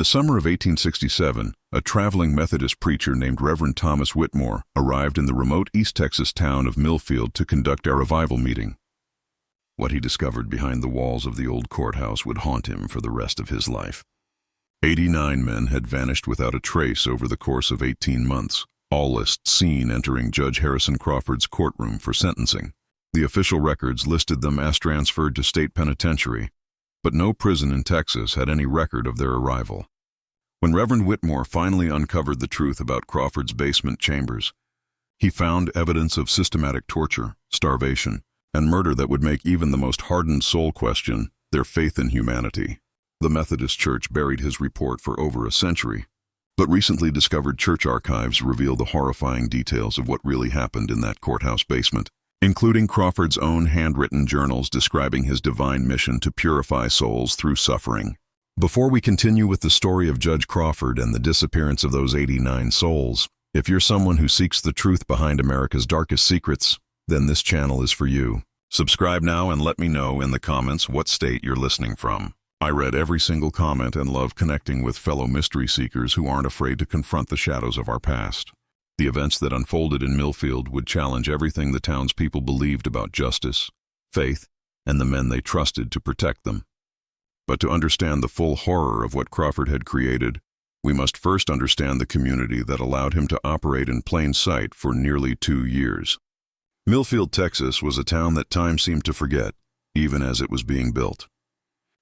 the summer of 1867, a traveling Methodist preacher named Reverend Thomas Whitmore arrived in the remote East Texas town of Millfield to conduct a revival meeting. What he discovered behind the walls of the old courthouse would haunt him for the rest of his life. 89 men had vanished without a trace over the course of 18 months, all lists seen entering Judge Harrison Crawford's courtroom for sentencing. The official records listed them as transferred to state penitentiary, but no prison in Texas had any record of their arrival. When Reverend Whitmore finally uncovered the truth about Crawford's basement chambers, he found evidence of systematic torture, starvation, and murder that would make even the most hardened soul question their faith in humanity. The Methodist Church buried his report for over a century, but recently discovered church archives reveal the horrifying details of what really happened in that courthouse basement, including Crawford's own handwritten journals describing his divine mission to purify souls through suffering. Before we continue with the story of Judge Crawford and the disappearance of those 89 souls, if you're someone who seeks the truth behind America's darkest secrets, then this channel is for you. Subscribe now and let me know in the comments what state you're listening from. I read every single comment and love connecting with fellow mystery seekers who aren't afraid to confront the shadows of our past. The events that unfolded in Millfield would challenge everything the townspeople believed about justice, faith, and the men they trusted to protect them. But to understand the full horror of what Crawford had created, we must first understand the community that allowed him to operate in plain sight for nearly 2 years. Millfield, Texas was a town that time seemed to forget, even as it was being built.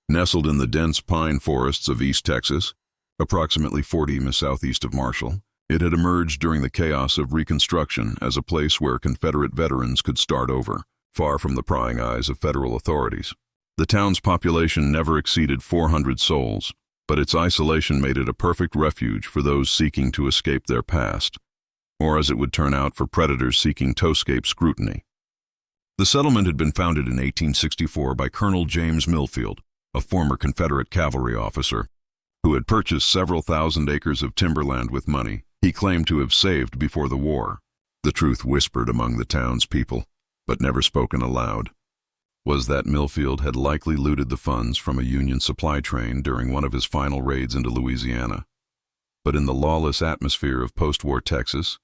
Nestled in the dense pine forests of East Texas, approximately 40 miles southeast of Marshall, it had emerged during the chaos of Reconstruction as a place where Confederate veterans could start over, far from the prying eyes of federal authorities. The town's population never exceeded 400 souls, but its isolation made it a perfect refuge for those seeking to escape their past, or as it would turn out for predators seeking to escape scrutiny. The settlement had been founded in 1864 by Colonel James Millfield, a former Confederate cavalry officer, who had purchased several thousand acres of timberland with money he claimed to have saved before the war. The truth whispered among the townspeople, but never spoken aloud, was that Millfield had likely looted the funds from a Union supply train during one of his final raids into Louisiana. But in the lawless atmosphere of post-war Texas,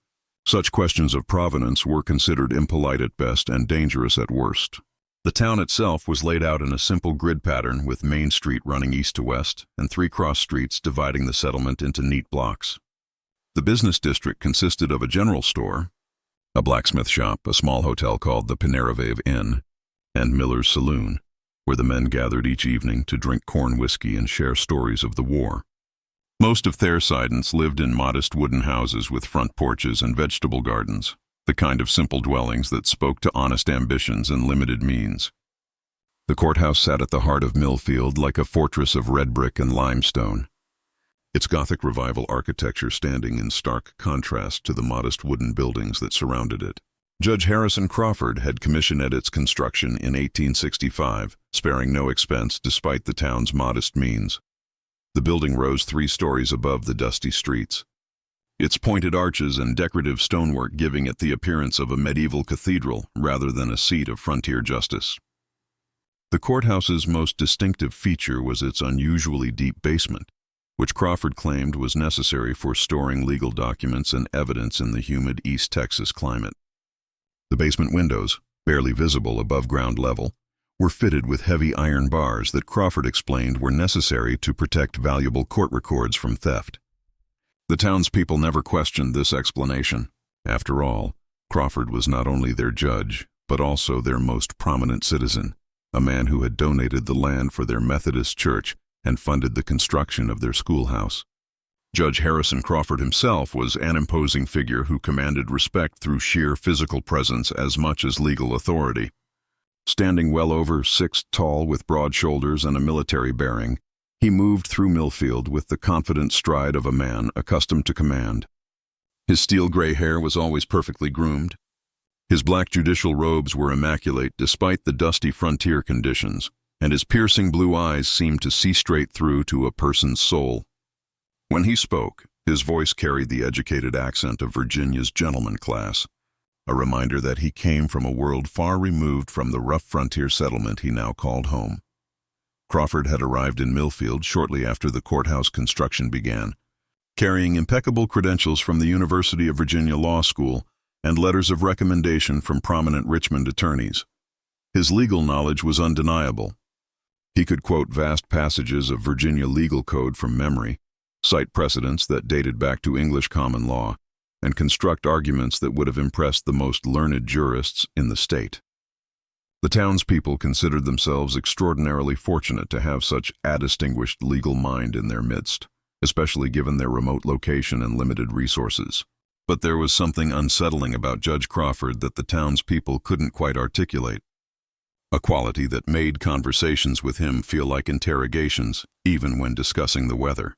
such questions of provenance were considered impolite at best and dangerous at worst. The town itself was laid out in a simple grid pattern with Main Street running east to west and 3 cross streets dividing the settlement into neat blocks. The business district consisted of a general store, a blacksmith shop, a small hotel called the Terrify Inn, and Miller's Saloon, where the men gathered each evening to drink corn whiskey and share stories of the war. Most of Thersidans lived in modest wooden houses with front porches and vegetable gardens, the kind of simple dwellings that spoke to honest ambitions and limited means. The courthouse sat at the heart of Millfield like a fortress of red brick and limestone, its Gothic revival architecture standing in stark contrast to the modest wooden buildings that surrounded it. Judge Harrison Crawford had commissioned its construction in 1865, sparing no expense despite the town's modest means. The building rose 3 stories above the dusty streets, its pointed arches and decorative stonework giving it the appearance of a medieval cathedral rather than a seat of frontier justice. The courthouse's most distinctive feature was its unusually deep basement, which Crawford claimed was necessary for storing legal documents and evidence in the humid East Texas climate. The basement windows, barely visible above ground level, were fitted with heavy iron bars that Crawford explained were necessary to protect valuable court records from theft. The townspeople never questioned this explanation. After all, Crawford was not only their judge, but also their most prominent citizen, a man who had donated the land for their Methodist church and funded the construction of their schoolhouse. Judge Harrison Crawford himself was an imposing figure who commanded respect through sheer physical presence as much as legal authority. Standing well over 6 tall with broad shoulders and a military bearing, he moved through Millfield with the confident stride of a man accustomed to command. His steel-gray hair was always perfectly groomed. His black judicial robes were immaculate despite the dusty frontier conditions, and his piercing blue eyes seemed to see straight through to a person's soul. When he spoke, his voice carried the educated accent of Virginia's gentleman class, a reminder that he came from a world far removed from the rough frontier settlement he now called home. Crawford had arrived in Millfield shortly after the courthouse construction began, carrying impeccable credentials from the University of Virginia Law School and letters of recommendation from prominent Richmond attorneys. His legal knowledge was undeniable. He could quote vast passages of Virginia legal code from memory, cite precedents that dated back to English common law, and construct arguments that would have impressed the most learned jurists in the state. The townspeople considered themselves extraordinarily fortunate to have such a distinguished legal mind in their midst, especially given their remote location and limited resources. But there was something unsettling about Judge Crawford that the townspeople couldn't quite articulate, a quality that made conversations with him feel like interrogations, even when discussing the weather.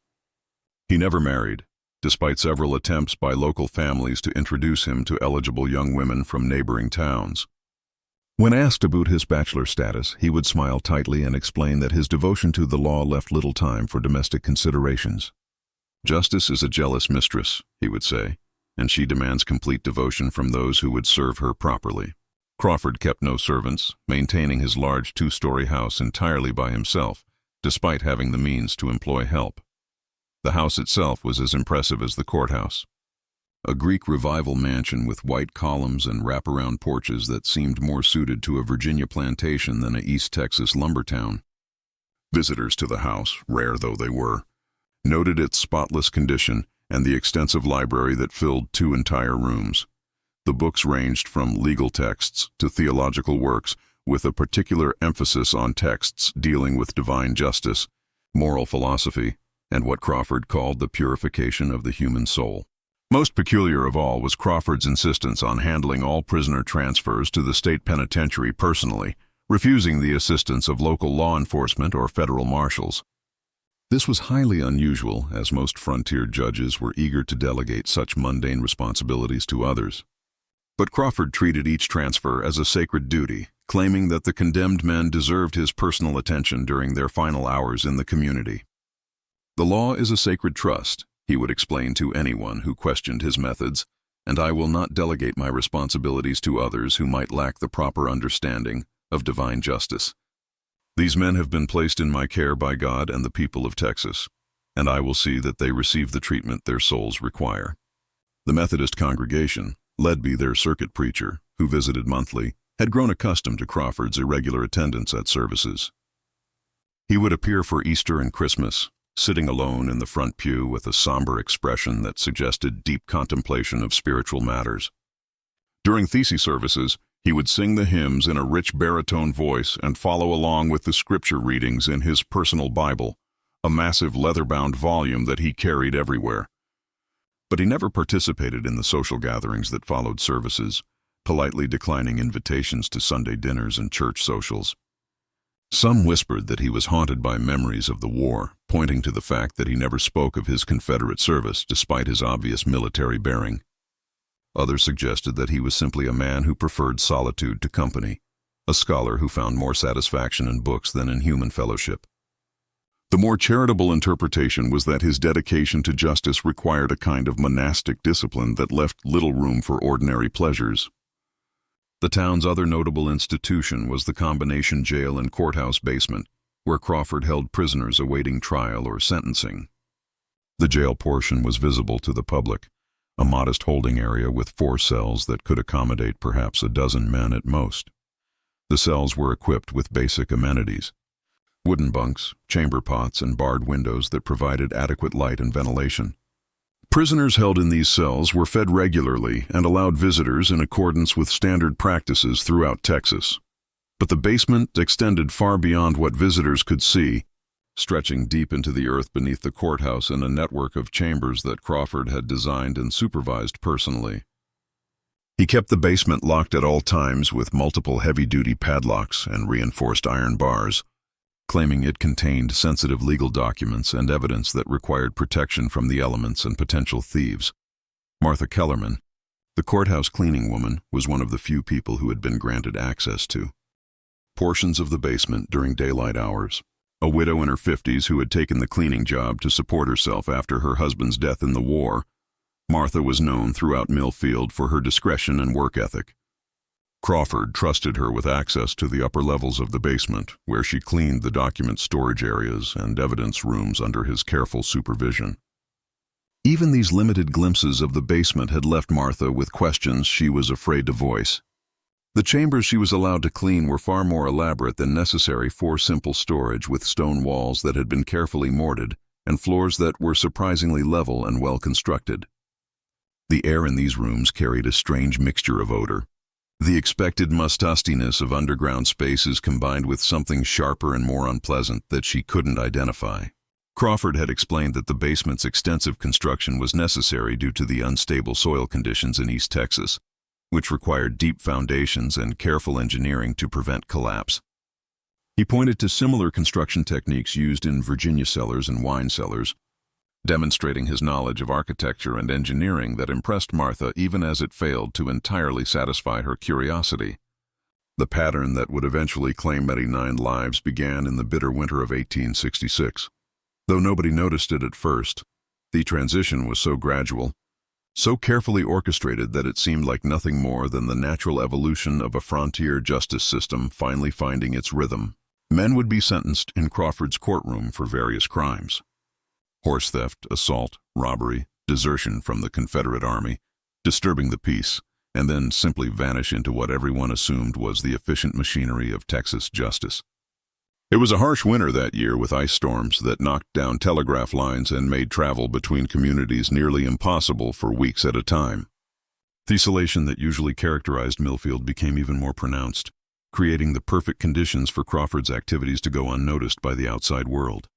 He never married, despite several attempts by local families to introduce him to eligible young women from neighboring towns. When asked about his bachelor status, he would smile tightly and explain that his devotion to the law left little time for domestic considerations. "Justice is a jealous mistress," he would say, "and she demands complete devotion from those who would serve her properly." Crawford kept no servants, maintaining his large two-story house entirely by himself, despite having the means to employ help. The house itself was as impressive as the courthouse. A Greek Revival mansion with white columns and wraparound porches that seemed more suited to a Virginia plantation than a East Texas lumber town. Visitors to the house, rare though they were, noted its spotless condition and the extensive library that filled 2 entire rooms. The books ranged from legal texts to theological works, with a particular emphasis on texts dealing with divine justice, moral philosophy, and what Crawford called the purification of the human soul. Most peculiar of all was Crawford's insistence on handling all prisoner transfers to the state penitentiary personally, refusing the assistance of local law enforcement or federal marshals. This was highly unusual, as most frontier judges were eager to delegate such mundane responsibilities to others. But Crawford treated each transfer as a sacred duty, claiming that the condemned men deserved his personal attention during their final hours in the community. "The law is a sacred trust," he would explain to anyone who questioned his methods, "and I will not delegate my responsibilities to others who might lack the proper understanding of divine justice. These men have been placed in my care by God and the people of Texas, and I will see that they receive the treatment their souls require." The Methodist congregation, led by their circuit preacher, who visited monthly, had grown accustomed to Crawford's irregular attendance at services. He would appear for Easter and Christmas, sitting alone in the front pew with a somber expression that suggested deep contemplation of spiritual matters. During thesis services, he would sing the hymns in a rich baritone voice and follow along with the scripture readings in his personal Bible, a massive leather-bound volume that he carried everywhere. But he never participated in the social gatherings that followed services, politely declining invitations to Sunday dinners and church socials. Some whispered that he was haunted by memories of the war, pointing to the fact that he never spoke of his Confederate service despite his obvious military bearing. Others suggested that he was simply a man who preferred solitude to company, a scholar who found more satisfaction in books than in human fellowship. The more charitable interpretation was that his dedication to justice required a kind of monastic discipline that left little room for ordinary pleasures. The town's other notable institution was the combination jail and courthouse basement, where Crawford held prisoners awaiting trial or sentencing. The jail portion was visible to the public, a modest holding area with 4 cells that could accommodate perhaps a dozen men at most. The cells were equipped with basic amenities: wooden bunks, chamber pots, and barred windows that provided adequate light and ventilation. Prisoners held in these cells were fed regularly and allowed visitors in accordance with standard practices throughout Texas. But the basement extended far beyond what visitors could see, stretching deep into the earth beneath the courthouse in a network of chambers that Crawford had designed and supervised personally. He kept the basement locked at all times with multiple heavy-duty padlocks and reinforced iron bars, claiming it contained sensitive legal documents and evidence that required protection from the elements and potential thieves. Martha Kellerman, the courthouse cleaning woman, was one of the few people who had been granted access to portions of the basement during daylight hours. A widow in her 50s who had taken the cleaning job to support herself after her husband's death in the war, Martha was known throughout Millfield for her discretion and work ethic. Crawford trusted her with access to the upper levels of the basement, where she cleaned the document storage areas and evidence rooms under his careful supervision. Even these limited glimpses of the basement had left Martha with questions she was afraid to voice. The chambers she was allowed to clean were far more elaborate than necessary for simple storage, with stone walls that had been carefully mortared and floors that were surprisingly level and well constructed. The air in these rooms carried a strange mixture of odor. The expected mustiness of underground spaces combined with something sharper and more unpleasant that she couldn't identify. Crawford had explained that the basement's extensive construction was necessary due to the unstable soil conditions in East Texas, which required deep foundations and careful engineering to prevent collapse. He pointed to similar construction techniques used in Virginia cellars and wine cellars, demonstrating his knowledge of architecture and engineering that impressed Martha even as it failed to entirely satisfy her curiosity. The pattern that would eventually claim 89 lives began in the bitter winter of 1866. Though nobody noticed it at first, the transition was so gradual, so carefully orchestrated that it seemed like nothing more than the natural evolution of a frontier justice system finally finding its rhythm. Men would be sentenced in Crawford's courtroom for various crimes: horse theft, assault, robbery, desertion from the Confederate Army, disturbing the peace, and then simply vanish into what everyone assumed was the efficient machinery of Texas justice. It was a harsh winter that year, with ice storms that knocked down telegraph lines and made travel between communities nearly impossible for weeks at a time. The isolation that usually characterized Millfield became even more pronounced, creating the perfect conditions for Crawford's activities to go unnoticed by the outside world.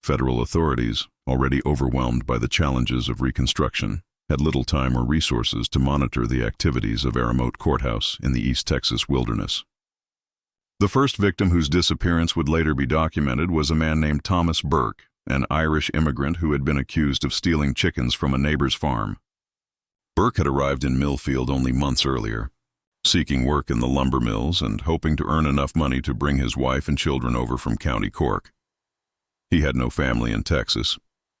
Federal authorities, already overwhelmed by the challenges of Reconstruction, had little time or resources to monitor the activities of a remote courthouse in the East Texas wilderness. The first victim whose disappearance would later be documented was a man named Thomas Burke, an Irish immigrant who had been accused of stealing chickens from a neighbor's farm. Burke had arrived in Millfield only months earlier, seeking work in the lumber mills and hoping to earn enough money to bring his wife and children over from County Cork. He had no family in Texas,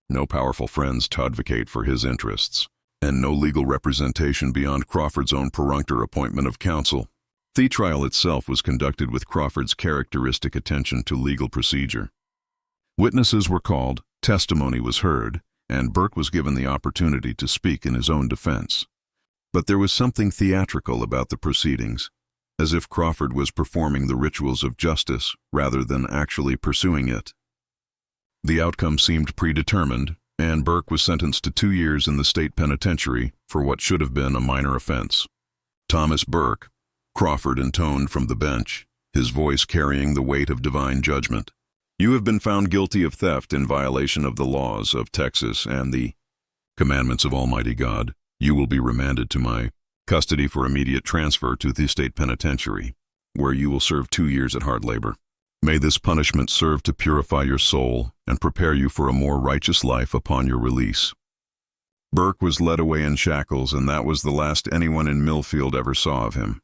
no powerful friends to advocate for his interests, and no legal representation beyond Crawford's own perfunctory appointment of counsel. The trial itself was conducted with Crawford's characteristic attention to legal procedure. Witnesses were called, testimony was heard, and Burke was given the opportunity to speak in his own defense. But there was something theatrical about the proceedings, as if Crawford was performing the rituals of justice rather than actually pursuing it. The outcome seemed predetermined, and Burke was sentenced to 2 years in the state penitentiary for what should have been a minor offense. Thomas Burke, Crawford intoned from the bench, his voice carrying the weight of divine judgment. You have been found guilty of theft in violation of the laws of Texas and the commandments of Almighty God. You will be remanded to my custody for immediate transfer to the state penitentiary, where you will serve 2 years at hard labor. May this punishment serve to purify your soul and prepare you for a more righteous life upon your release. Burke was led away in shackles, and that was the last anyone in Millfield ever saw of him.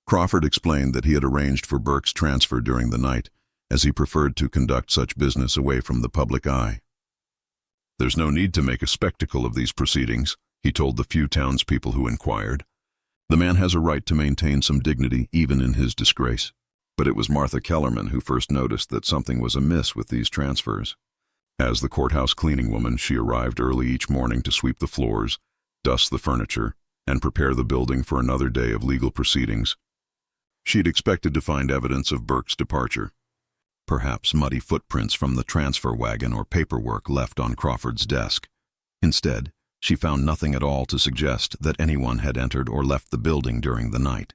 Crawford explained that he had arranged for Burke's transfer during the night, as he preferred to conduct such business away from the public eye. There's no need to make a spectacle of these proceedings, he told the few townspeople who inquired. The man has a right to maintain some dignity even in his disgrace. But it was Martha Kellerman who first noticed that something was amiss with these transfers. As the courthouse cleaning woman, she arrived early each morning to sweep the floors, dust the furniture, and prepare the building for another day of legal proceedings. She'd expected to find evidence of Burke's departure. Perhaps muddy footprints from the transfer wagon or paperwork left on Crawford's desk. Instead, she found nothing at all to suggest that anyone had entered or left the building during the night.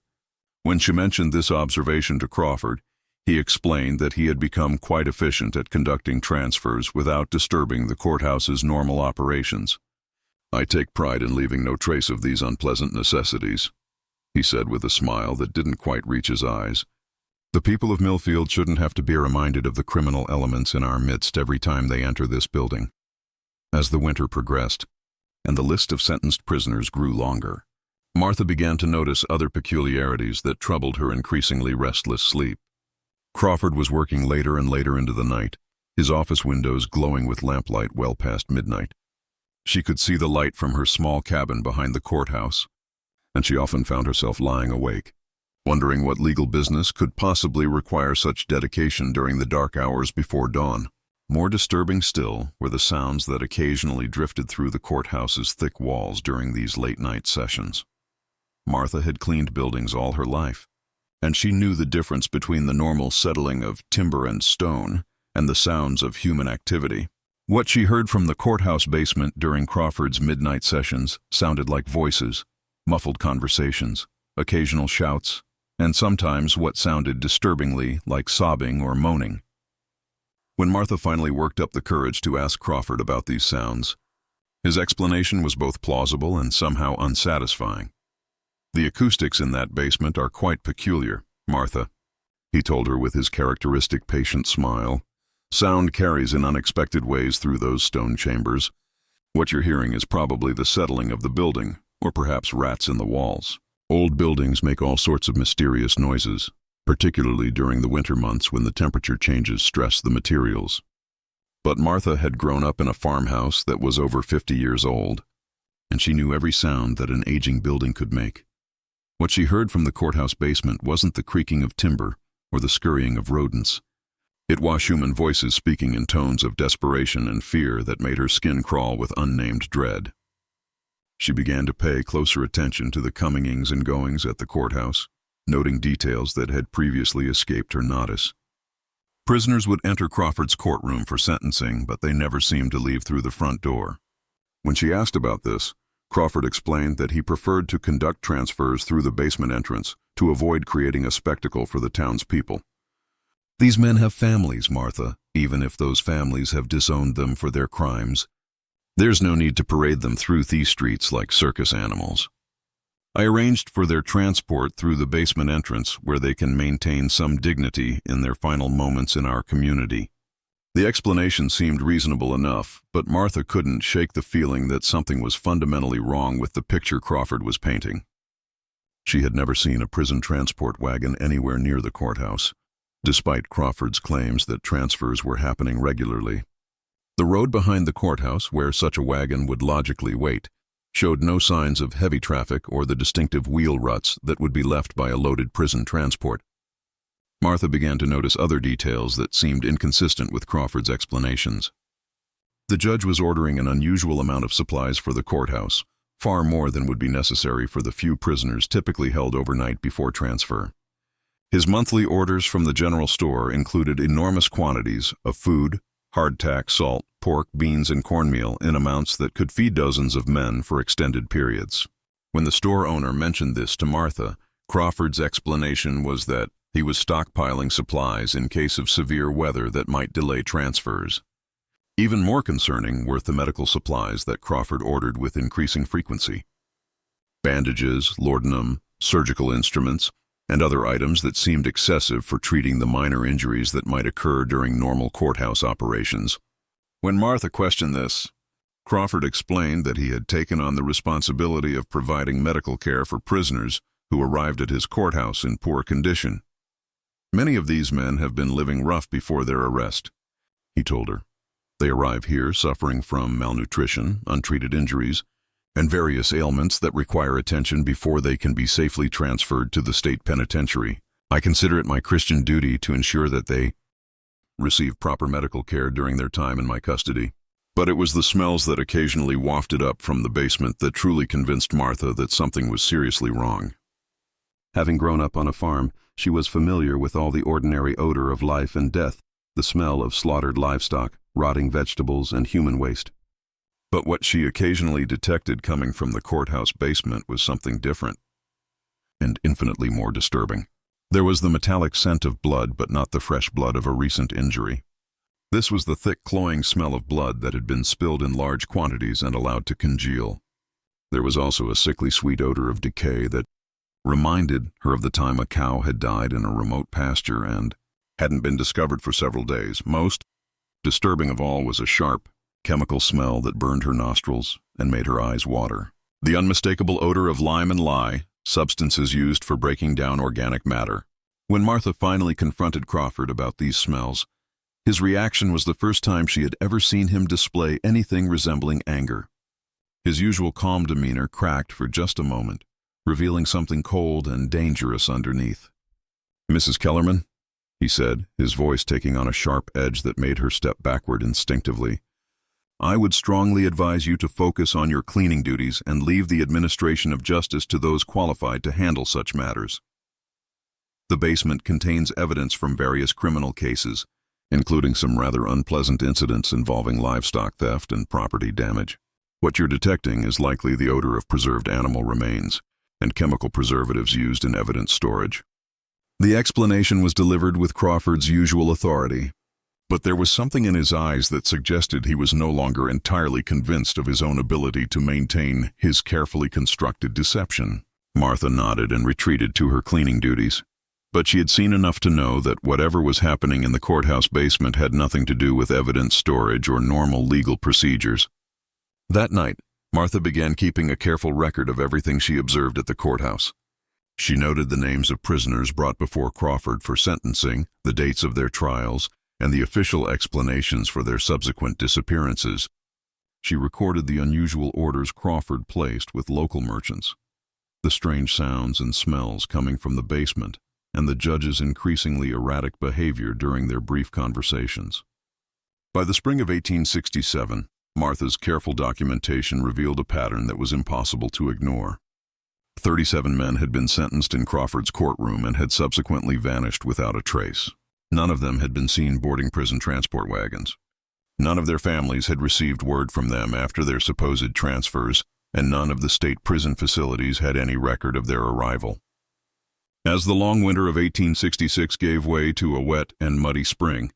When she mentioned this observation to Crawford, he explained that he had become quite efficient at conducting transfers without disturbing the courthouse's normal operations. I take pride in leaving no trace of these unpleasant necessities, he said with a smile that didn't quite reach his eyes. The people of Millfield shouldn't have to be reminded of the criminal elements in our midst every time they enter this building. As the winter progressed, and the list of sentenced prisoners grew longer, Martha began to notice other peculiarities that troubled her increasingly restless sleep. Crawford was working later and later into the night, his office windows glowing with lamplight well past midnight. She could see the light from her small cabin behind the courthouse, and she often found herself lying awake, wondering what legal business could possibly require such dedication during the dark hours before dawn. More disturbing still were the sounds that occasionally drifted through the courthouse's thick walls during these late-night sessions. Martha had cleaned buildings all her life, and she knew the difference between the normal settling of timber and stone and the sounds of human activity. What she heard from the courthouse basement during Crawford's midnight sessions sounded like voices, muffled conversations, occasional shouts, and sometimes what sounded disturbingly like sobbing or moaning. When Martha finally worked up the courage to ask Crawford about these sounds, his explanation was both plausible and somehow unsatisfying. "The acoustics in that basement are quite peculiar, Martha," he told her with his characteristic patient smile. "Sound carries in unexpected ways through those stone chambers. What you're hearing is probably the settling of the building, or perhaps rats in the walls. Old buildings make all sorts of mysterious noises, particularly during the winter months when the temperature changes stress the materials." But Martha had grown up in a farmhouse that was over 50 years old, and she knew every sound that an aging building could make. What she heard from the courthouse basement wasn't the creaking of timber or the scurrying of rodents. It was human voices speaking in tones of desperation and fear that made her skin crawl with unnamed dread. She began to pay closer attention to the comings and goings at the courthouse, noting details that had previously escaped her notice. Prisoners would enter Crawford's courtroom for sentencing, but they never seemed to leave through the front door. When she asked about this, Crawford explained that he preferred to conduct transfers through the basement entrance to avoid creating a spectacle for the townspeople. "These men have families, Martha, even if those families have disowned them for their crimes. There's no need to parade them through these streets like circus animals. I arranged for their transport through the basement entrance where they can maintain some dignity in their final moments in our community." The explanation seemed reasonable enough, but Martha couldn't shake the feeling that something was fundamentally wrong with the picture Crawford was painting. She had never seen a prison transport wagon anywhere near the courthouse, despite Crawford's claims that transfers were happening regularly. The road behind the courthouse, where such a wagon would logically wait, showed no signs of heavy traffic or the distinctive wheel ruts that would be left by a loaded prison transport. Martha began to notice other details that seemed inconsistent with Crawford's explanations. The judge was ordering an unusual amount of supplies for the courthouse, far more than would be necessary for the few prisoners typically held overnight before transfer. His monthly orders from the general store included enormous quantities of food, hardtack, salt, pork, beans, and cornmeal in amounts that could feed dozens of men for extended periods. When the store owner mentioned this to Martha, Crawford's explanation was that he was stockpiling supplies in case of severe weather that might delay transfers. Even more concerning were the medical supplies that Crawford ordered with increasing frequency. Bandages, laudanum, surgical instruments, and other items that seemed excessive for treating the minor injuries that might occur during normal courthouse operations. When Martha questioned this, Crawford explained that he had taken on the responsibility of providing medical care for prisoners who arrived at his courthouse in poor condition. "Many of these men have been living rough before their arrest," he told her. "They arrive here suffering from malnutrition, untreated injuries, and various ailments that require attention before they can be safely transferred to the state penitentiary. I consider it my Christian duty to ensure that they receive proper medical care during their time in my custody." But it was the smells that occasionally wafted up from the basement that truly convinced Martha that something was seriously wrong. Having grown up on a farm, she was familiar with all the ordinary odor of life and death, the smell of slaughtered livestock, rotting vegetables, and human waste. But what she occasionally detected coming from the courthouse basement was something different and infinitely more disturbing. There was the metallic scent of blood, but not the fresh blood of a recent injury. This was the thick, cloying smell of blood that had been spilled in large quantities and allowed to congeal. There was also a sickly sweet odor of decay that reminded her of the time a cow had died in a remote pasture and hadn't been discovered for several days. Most disturbing of all was a sharp, chemical smell that burned her nostrils and made her eyes water. The unmistakable odor of lime and lye, substances used for breaking down organic matter. When Martha finally confronted Crawford about these smells, his reaction was the first time she had ever seen him display anything resembling anger. His usual calm demeanor cracked for just a moment revealing something cold and dangerous underneath. "Mrs. Kellerman," he said, his voice taking on a sharp edge that made her step backward instinctively, "I would strongly advise you to focus on your cleaning duties and leave the administration of justice to those qualified to handle such matters. The basement contains evidence from various criminal cases, including some rather unpleasant incidents involving livestock theft and property damage. What you're detecting is likely the odor of preserved animal remains and chemical preservatives used in evidence storage." The explanation was delivered with Crawford's usual authority, but there was something in his eyes that suggested he was no longer entirely convinced of his own ability to maintain his carefully constructed deception. Martha nodded and retreated to her cleaning duties, but she had seen enough to know that whatever was happening in the courthouse basement had nothing to do with evidence storage or normal legal procedures. That night, Martha began keeping a careful record of everything she observed at the courthouse. She noted the names of prisoners brought before Crawford for sentencing, the dates of their trials, and the official explanations for their subsequent disappearances. She recorded the unusual orders Crawford placed with local merchants, the strange sounds and smells coming from the basement, and the judge's increasingly erratic behavior during their brief conversations. By the spring of 1867, Martha's careful documentation revealed a pattern that was impossible to ignore. 37 men had been sentenced in Crawford's courtroom and had subsequently vanished without a trace. None of them had been seen boarding prison transport wagons. None of their families had received word from them after their supposed transfers, and none of the state prison facilities had any record of their arrival. As the long winter of 1866 gave way to a wet and muddy spring,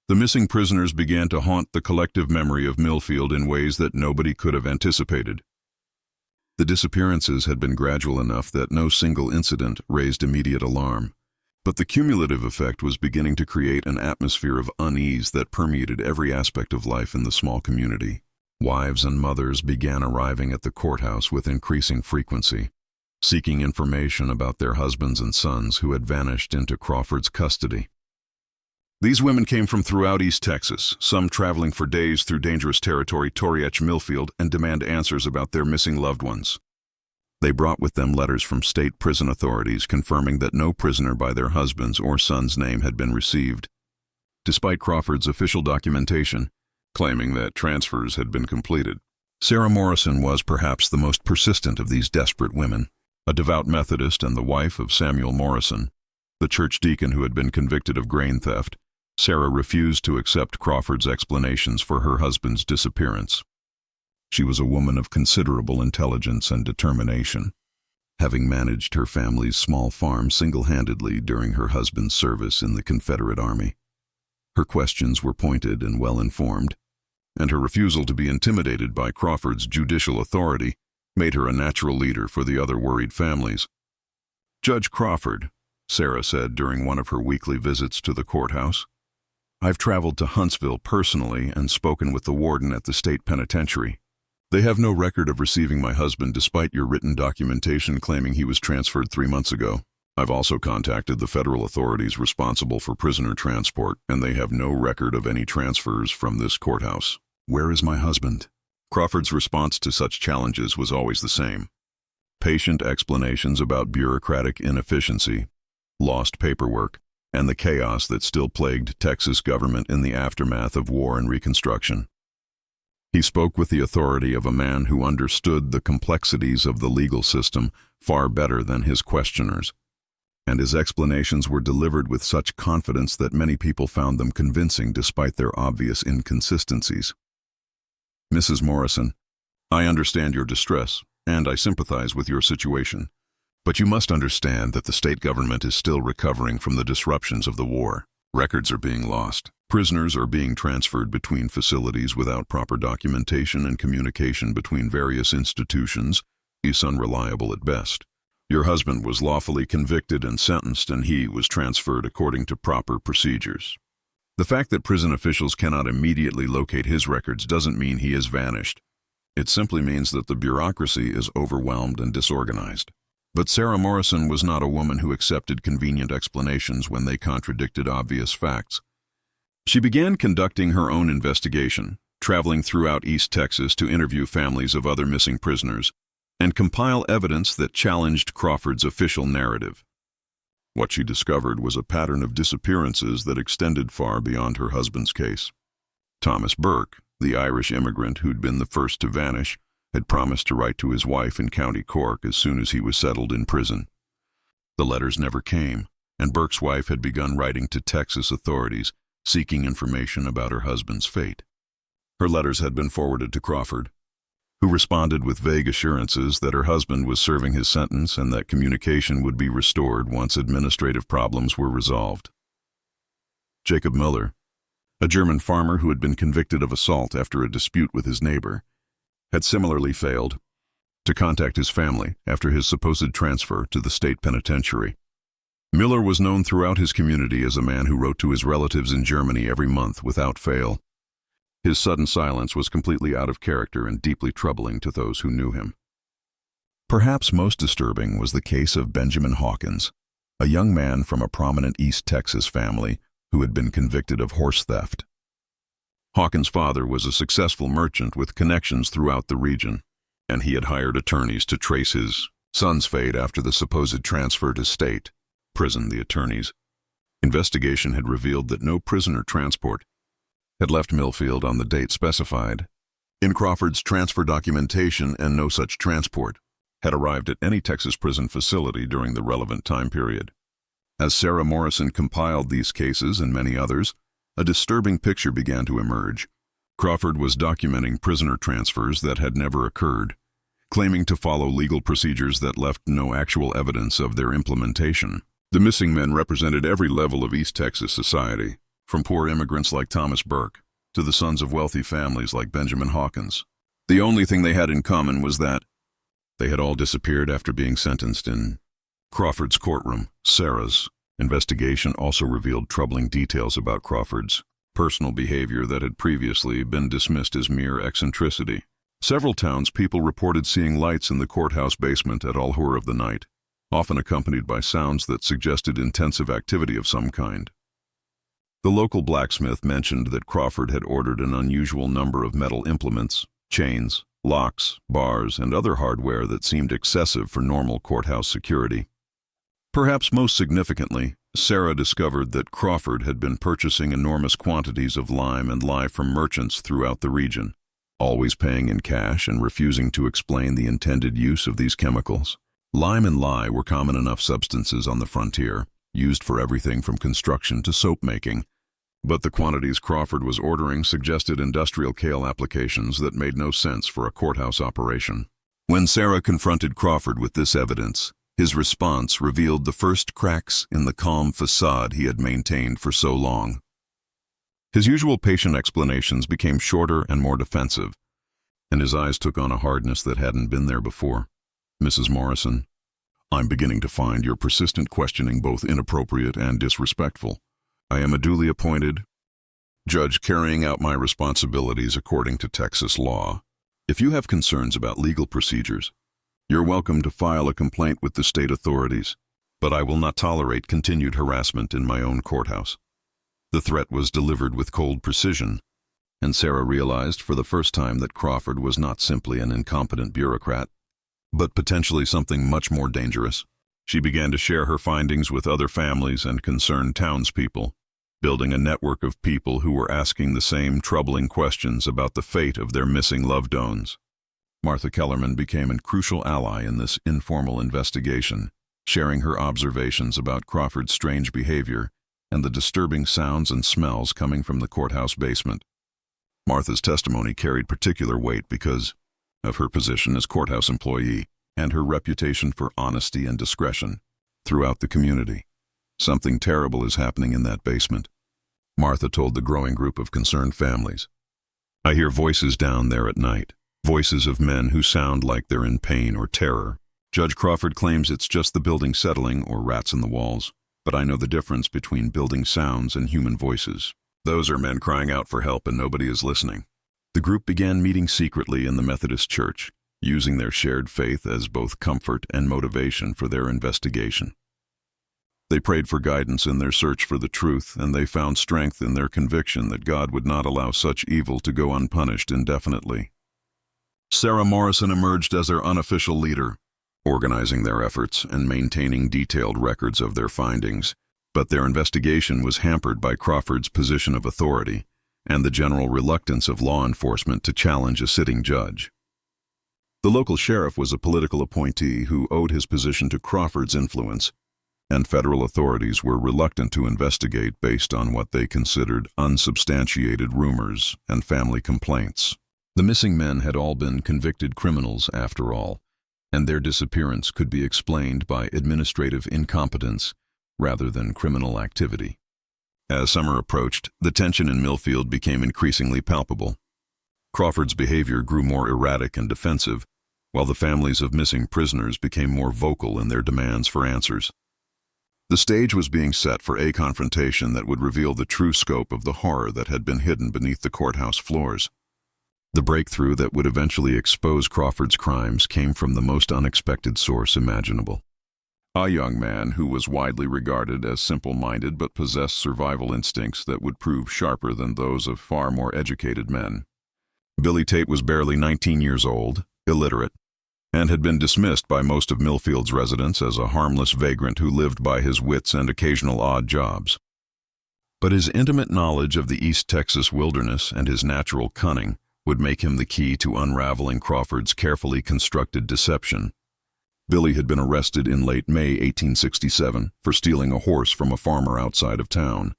the missing prisoners began to haunt the collective memory of Millfield in ways that nobody could have anticipated. The disappearances had been gradual enough that no single incident raised immediate alarm, but the cumulative effect was beginning to create an atmosphere of unease that permeated every aspect of life in the small community. Wives and mothers began arriving at the courthouse with increasing frequency, seeking information about their husbands and sons who had vanished into Crawford's custody. These women came from throughout East Texas, some traveling for days through dangerous territory to reach Millfield and demand answers about their missing loved ones. They brought with them letters from state prison authorities confirming that no prisoner by their husband's or son's name had been received, despite Crawford's official documentation claiming that transfers had been completed. Sarah Morrison was perhaps the most persistent of these desperate women. A devout Methodist and the wife of Samuel Morrison, the church deacon who had been convicted of grain theft, Sarah refused to accept Crawford's explanations for her husband's disappearance. She was a woman of considerable intelligence and determination, having managed her family's small farm single-handedly during her husband's service in the Confederate Army. Her questions were pointed and well-informed, and her refusal to be intimidated by Crawford's judicial authority made her a natural leader for the other worried families. "Judge Crawford," Sarah said during one of her weekly visits to the courthouse, "I've traveled to Huntsville personally and spoken with the warden at the state penitentiary. They have no record of receiving my husband despite your written documentation claiming he was transferred 3 months ago. I've also contacted the federal authorities responsible for prisoner transport, and they have no record of any transfers from this courthouse. Where is my husband?" Crawford's response to such challenges was always the same: patient explanations about bureaucratic inefficiency, lost paperwork, and the chaos that still plagued Texas government in the aftermath of war and Reconstruction. He spoke with the authority of a man who understood the complexities of the legal system far better than his questioners, and his explanations were delivered with such confidence that many people found them convincing despite their obvious inconsistencies. "Mrs. Morrison, I understand your distress, and I sympathize with your situation. But you must understand that the state government is still recovering from the disruptions of the war. Records are being lost. Prisoners are being transferred between facilities without proper documentation, and communication between various institutions is unreliable at best. Your husband was lawfully convicted and sentenced, and he was transferred according to proper procedures. The fact that prison officials cannot immediately locate his records doesn't mean he has vanished. It simply means that the bureaucracy is overwhelmed and disorganized." But Sarah Morrison was not a woman who accepted convenient explanations when they contradicted obvious facts. She began conducting her own investigation, traveling throughout East Texas to interview families of other missing prisoners, and compile evidence that challenged Crawford's official narrative. What she discovered was a pattern of disappearances that extended far beyond her husband's case. Thomas Burke, the Irish immigrant who'd been the first to vanish, had promised to write to his wife in County Cork as soon as he was settled in prison. The letters never came, and Burke's wife had begun writing to Texas authorities, seeking information about her husband's fate. Her letters had been forwarded to Crawford, who responded with vague assurances that her husband was serving his sentence and that communication would be restored once administrative problems were resolved. Jacob Miller, a German farmer who had been convicted of assault after a dispute with his neighbor, had similarly failed to contact his family after his supposed transfer to the state penitentiary. Miller was known throughout his community as a man who wrote to his relatives in Germany every month without fail. His sudden silence was completely out of character and deeply troubling to those who knew him. Perhaps most disturbing was the case of Benjamin Hawkins, a young man from a prominent East Texas family who had been convicted of horse theft. Hawkins' father was a successful merchant with connections throughout the region, and he had hired attorneys to trace his son's fate after the supposed transfer to state prison. The attorneys' investigation had revealed that no prisoner transport had left Millfield on the date specified in Crawford's transfer documentation, and no such transport had arrived at any Texas prison facility during the relevant time period. As Sarah Morrison compiled these cases and many others, a disturbing picture began to emerge. Crawford was documenting prisoner transfers that had never occurred, claiming to follow legal procedures that left no actual evidence of their implementation. The missing men represented every level of East Texas society, from poor immigrants like Thomas Burke to the sons of wealthy families like Benjamin Hawkins. The only thing they had in common was that they had all disappeared after being sentenced in Crawford's courtroom. Sarah's investigation also revealed troubling details about Crawford's personal behavior that had previously been dismissed as mere eccentricity. Several townspeople reported seeing lights in the courthouse basement at all hour of the night, often accompanied by sounds that suggested intensive activity of some kind. The local blacksmith mentioned that Crawford had ordered an unusual number of metal implements, chains, locks, bars, and other hardware that seemed excessive for normal courthouse security. Perhaps most significantly, Sarah discovered that Crawford had been purchasing enormous quantities of lime and lye from merchants throughout the region, always paying in cash and refusing to explain the intended use of these chemicals. Lime and lye were common enough substances on the frontier, used for everything from construction to soap making, but the quantities Crawford was ordering suggested industrial scale applications that made no sense for a courthouse operation. When Sarah confronted Crawford with this evidence, his response revealed the first cracks in the calm facade he had maintained for so long. His usual patient explanations became shorter and more defensive, and his eyes took on a hardness that hadn't been there before. "Mrs. Morrison, I'm beginning to find your persistent questioning both inappropriate and disrespectful. I am a duly appointed judge carrying out my responsibilities according to Texas law. If you have concerns about legal procedures, you're welcome to file a complaint with the state authorities, but I will not tolerate continued harassment in my own courthouse." The threat was delivered with cold precision, and Sarah realized for the first time that Crawford was not simply an incompetent bureaucrat, but potentially something much more dangerous. She began to share her findings with other families and concerned townspeople, building a network of people who were asking the same troubling questions about the fate of their missing loved ones. Martha Kellerman became a crucial ally in this informal investigation, sharing her observations about Crawford's strange behavior and the disturbing sounds and smells coming from the courthouse basement. Martha's testimony carried particular weight because of her position as courthouse employee and her reputation for honesty and discretion throughout the community. "Something terrible is happening in that basement," Martha told the growing group of concerned families. "I hear voices down there at night, voices of men who sound like they're in pain or terror. Judge Crawford claims it's just the building settling or rats in the walls, but I know the difference between building sounds and human voices. Those are men crying out for help and nobody is listening." The group began meeting secretly in the Methodist church, using their shared faith as both comfort and motivation for their investigation. They prayed for guidance in their search for the truth, and they found strength in their conviction that God would not allow such evil to go unpunished indefinitely. Sarah Morrison emerged as their unofficial leader, organizing their efforts and maintaining detailed records of their findings. But their investigation was hampered by Crawford's position of authority and the general reluctance of law enforcement to challenge a sitting judge. The local sheriff was a political appointee who owed his position to Crawford's influence, and federal authorities were reluctant to investigate based on what they considered unsubstantiated rumors and family complaints. The missing men had all been convicted criminals after all, and their disappearance could be explained by administrative incompetence rather than criminal activity. As summer approached, the tension in Millfield became increasingly palpable. Crawford's behavior grew more erratic and defensive, while the families of missing prisoners became more vocal in their demands for answers. The stage was being set for a confrontation that would reveal the true scope of the horror that had been hidden beneath the courthouse floors. The breakthrough that would eventually expose Crawford's crimes came from the most unexpected source imaginable. A young man who was widely regarded as simple-minded but possessed survival instincts that would prove sharper than those of far more educated men. Billy Tate was barely 19 years old, illiterate, and had been dismissed by most of Millfield's residents as a harmless vagrant who lived by his wits and occasional odd jobs. But his intimate knowledge of the East Texas wilderness and his natural cunning would make him the key to unraveling Crawford's carefully constructed deception. Billy had been arrested in late May 1867 for stealing a horse from a farmer outside of town.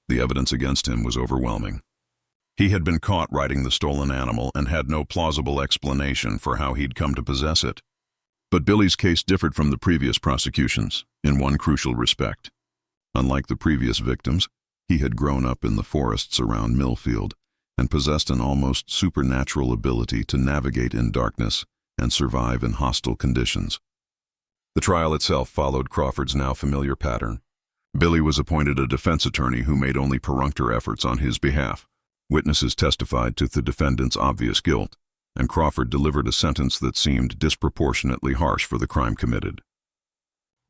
The evidence against him was overwhelming. He had been caught riding the stolen animal and had no plausible explanation for how he'd come to possess it. But Billy's case differed from the previous prosecutions in one crucial respect. Unlike the previous victims, he had grown up in the forests around Millfield and possessed an almost supernatural ability to navigate in darkness and survive in hostile conditions. The trial itself followed Crawford's now familiar pattern. Billy was appointed a defense attorney who made only perfunctory efforts on his behalf. Witnesses testified to the defendant's obvious guilt, and Crawford delivered a sentence that seemed disproportionately harsh for the crime committed.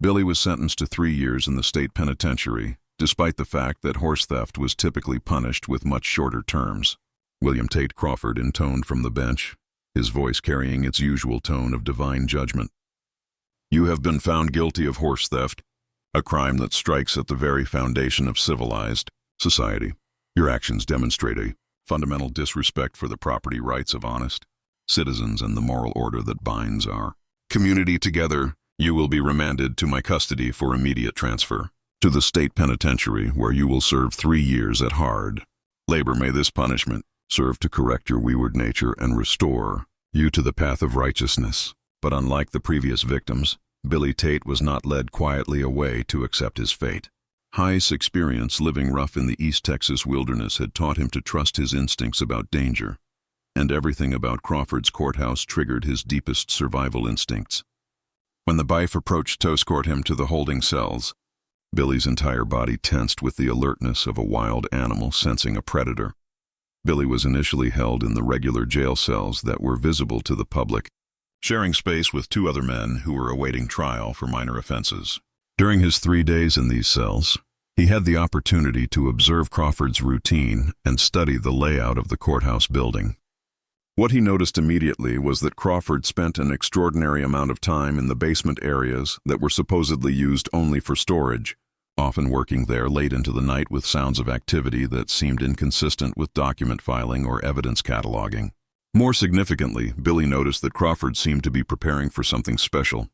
Billy was sentenced to 3 years in the state penitentiary, despite the fact that horse theft was typically punished with much shorter terms. William Tate Crawford intoned from the bench, his voice carrying its usual tone of divine judgment. "You have been found guilty of horse theft, a crime that strikes at the very foundation of civilized society. Your actions demonstrate a fundamental disrespect for the property rights of honest citizens and the moral order that binds our community together. You will be remanded to my custody for immediate transfer to the state penitentiary, where you will serve 3 years at hard labor. May this punishment serve to correct your wayward nature and restore you to the path of righteousness." But unlike the previous victims, Billy Tate was not led quietly away to accept his fate. High's experience living rough in the East Texas wilderness had taught him to trust his instincts about danger, and everything about Crawford's courthouse triggered his deepest survival instincts. When the bailiff approached to escort him to the holding cells, Billy's entire body tensed with the alertness of a wild animal sensing a predator. Billy was initially held in the regular jail cells that were visible to the public, sharing space with 2 other men who were awaiting trial for minor offenses. During his 3 days in these cells, he had the opportunity to observe Crawford's routine and study the layout of the courthouse building. What he noticed immediately was that Crawford spent an extraordinary amount of time in the basement areas that were supposedly used only for storage, often working there late into the night with sounds of activity that seemed inconsistent with document filing or evidence cataloging. More significantly, Billy noticed that Crawford seemed to be preparing for something special.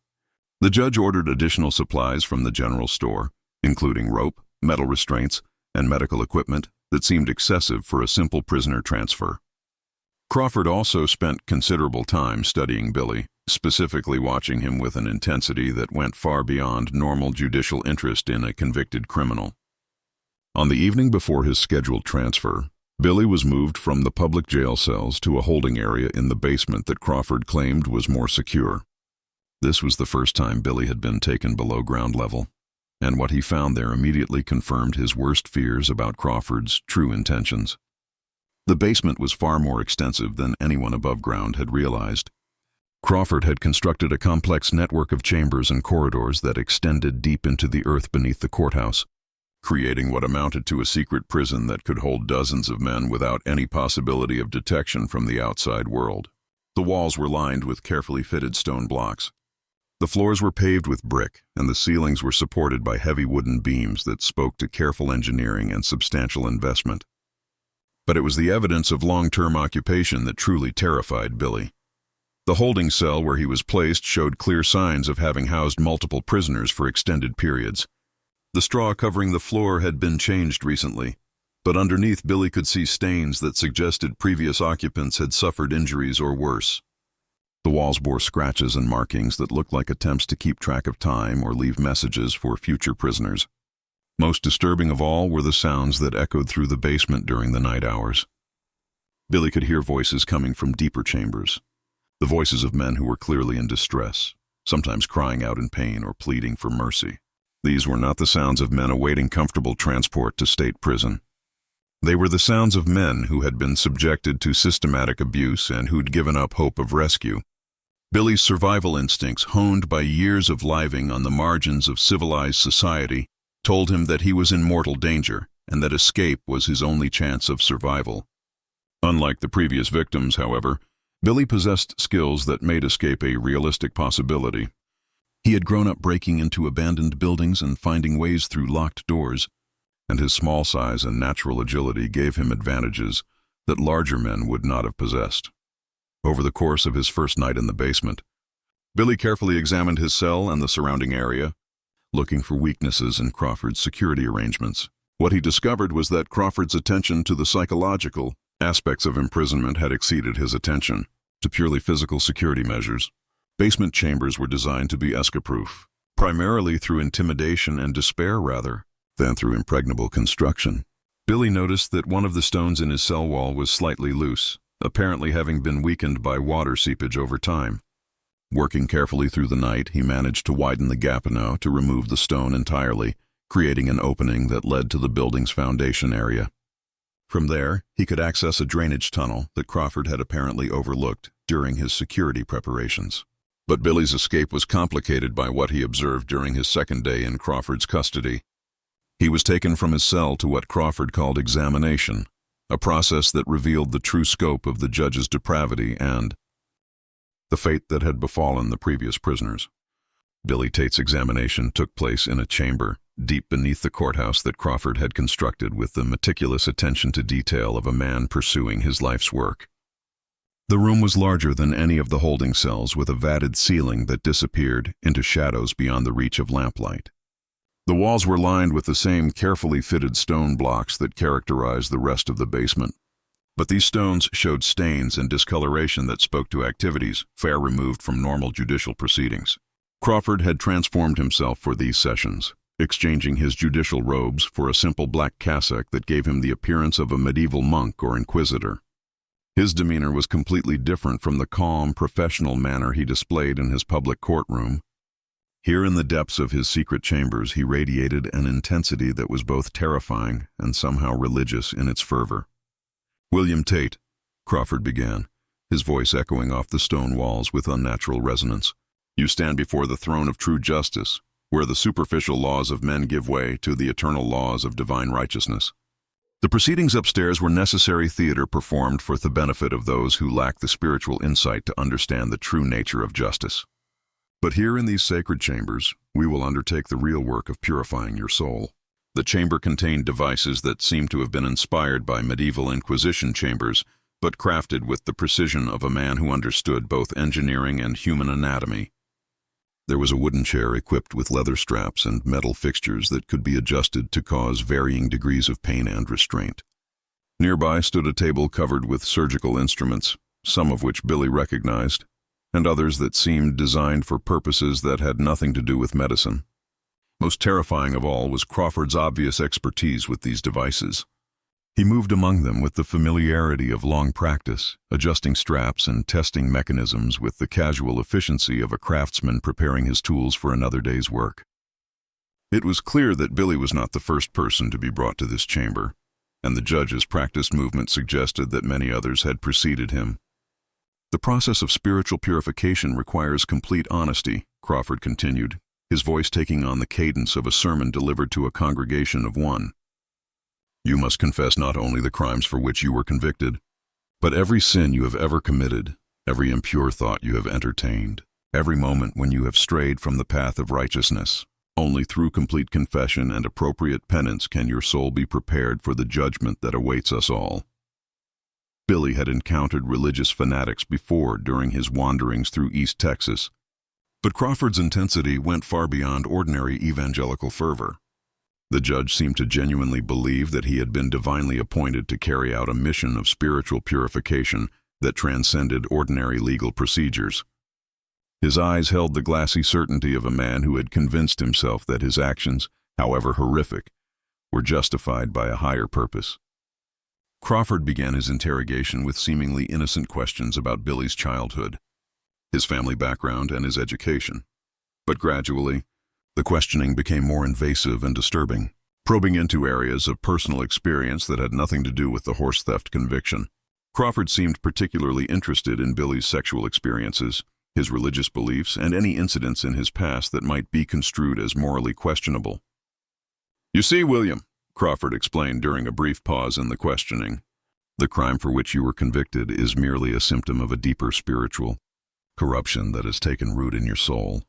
The judge ordered additional supplies from the general store, including rope, metal restraints, and medical equipment that seemed excessive for a simple prisoner transfer. Crawford also spent considerable time studying Billy, specifically watching him with an intensity that went far beyond normal judicial interest in a convicted criminal. On the evening before his scheduled transfer, Billy was moved from the public jail cells to a holding area in the basement that Crawford claimed was more secure. This was the first time Billy had been taken below ground level, and what he found there immediately confirmed his worst fears about Crawford's true intentions. The basement was far more extensive than anyone above ground had realized. Crawford had constructed a complex network of chambers and corridors that extended deep into the earth beneath the courthouse, creating what amounted to a secret prison that could hold dozens of men without any possibility of detection from the outside world. The walls were lined with carefully fitted stone blocks. The floors were paved with brick, and the ceilings were supported by heavy wooden beams that spoke to careful engineering and substantial investment. But it was the evidence of long-term occupation that truly terrified Billy. The holding cell where he was placed showed clear signs of having housed multiple prisoners for extended periods. The straw covering the floor had been changed recently, but underneath Billy could see stains that suggested previous occupants had suffered injuries or worse. The walls bore scratches and markings that looked like attempts to keep track of time or leave messages for future prisoners. Most disturbing of all were the sounds that echoed through the basement during the night hours. Billy could hear voices coming from deeper chambers, the voices of men who were clearly in distress, sometimes crying out in pain or pleading for mercy. These were not the sounds of men awaiting comfortable transport to state prison. They were the sounds of men who had been subjected to systematic abuse and who'd given up hope of rescue. Billy's survival instincts, honed by years of living on the margins of civilized society, told him that he was in mortal danger and that escape was his only chance of survival. Unlike the previous victims, however, Billy possessed skills that made escape a realistic possibility. He had grown up breaking into abandoned buildings and finding ways through locked doors, and his small size and natural agility gave him advantages that larger men would not have possessed. Over the course of his first night in the basement, Billy carefully examined his cell and the surrounding area, looking for weaknesses in Crawford's security arrangements. What he discovered was that Crawford's attention to the psychological aspects of imprisonment had exceeded his attention to purely physical security measures. Basement chambers were designed to be escape-proof, primarily through intimidation and despair rather than through impregnable construction. Billy noticed that one of the stones in his cell wall was slightly loose, apparently having been weakened by water seepage over time. Working carefully through the night, he managed to widen the gap enough to remove the stone entirely, creating an opening that led to the building's foundation area. From there, he could access a drainage tunnel that Crawford had apparently overlooked during his security preparations. But Billy's escape was complicated by what he observed during his second day in Crawford's custody. He was taken from his cell to what Crawford called examination, a process that revealed the true scope of the judge's depravity and the fate that had befallen the previous prisoners. Billy Tate's examination took place in a chamber deep beneath the courthouse that Crawford had constructed with the meticulous attention to detail of a man pursuing his life's work. The room was larger than any of the holding cells, with a vatted ceiling that disappeared into shadows beyond the reach of lamplight. The walls were lined with the same carefully fitted stone blocks that characterized the rest of the basement. But these stones showed stains and discoloration that spoke to activities far removed from normal judicial proceedings. Crawford had transformed himself for these sessions, exchanging his judicial robes for a simple black cassock that gave him the appearance of a medieval monk or inquisitor. His demeanor was completely different from the calm, professional manner he displayed in his public courtroom. Here in the depths of his secret chambers, he radiated an intensity that was both terrifying and somehow religious in its fervor. "William Tate," Crawford began, his voice echoing off the stone walls with unnatural resonance. "You stand before the throne of true justice, where the superficial laws of men give way to the eternal laws of divine righteousness." The proceedings upstairs were necessary theater performed for the benefit of those who lack the spiritual insight to understand the true nature of justice. But here in these sacred chambers, we will undertake the real work of purifying your soul. The chamber contained devices that seemed to have been inspired by medieval Inquisition chambers, but crafted with the precision of a man who understood both engineering and human anatomy. There was a wooden chair equipped with leather straps and metal fixtures that could be adjusted to cause varying degrees of pain and restraint. Nearby stood a table covered with surgical instruments, some of which Billy recognized, and others that seemed designed for purposes that had nothing to do with medicine. Most terrifying of all was Crawford's obvious expertise with these devices. He moved among them with the familiarity of long practice, adjusting straps and testing mechanisms with the casual efficiency of a craftsman preparing his tools for another day's work. It was clear that Billy was not the first person to be brought to this chamber, and the judge's practiced movement suggested that many others had preceded him. "The process of spiritual purification requires complete honesty," Crawford continued, his voice taking on the cadence of a sermon delivered to a congregation of one. "You must confess not only the crimes for which you were convicted, but every sin you have ever committed, every impure thought you have entertained, every moment when you have strayed from the path of righteousness. Only through complete confession and appropriate penance can your soul be prepared for the judgment that awaits us all. Billy had encountered religious fanatics before during his wanderings through East Texas, but Crawford's intensity went far beyond ordinary evangelical fervor. The judge seemed to genuinely believe that he had been divinely appointed to carry out a mission of spiritual purification that transcended ordinary legal procedures. His eyes held the glassy certainty of a man who had convinced himself that his actions, however horrific, were justified by a higher purpose. Crawford began his interrogation with seemingly innocent questions about Billy's childhood, his family background, and his education. But gradually, the questioning became more invasive and disturbing, probing into areas of personal experience that had nothing to do with the horse theft conviction. Crawford seemed particularly interested in Billy's sexual experiences, his religious beliefs, and any incidents in his past that might be construed as morally questionable. "You see, William," Crawford explained during a brief pause in the questioning, "the crime for which you were convicted is merely a symptom of a deeper spiritual corruption that has taken root in your soul.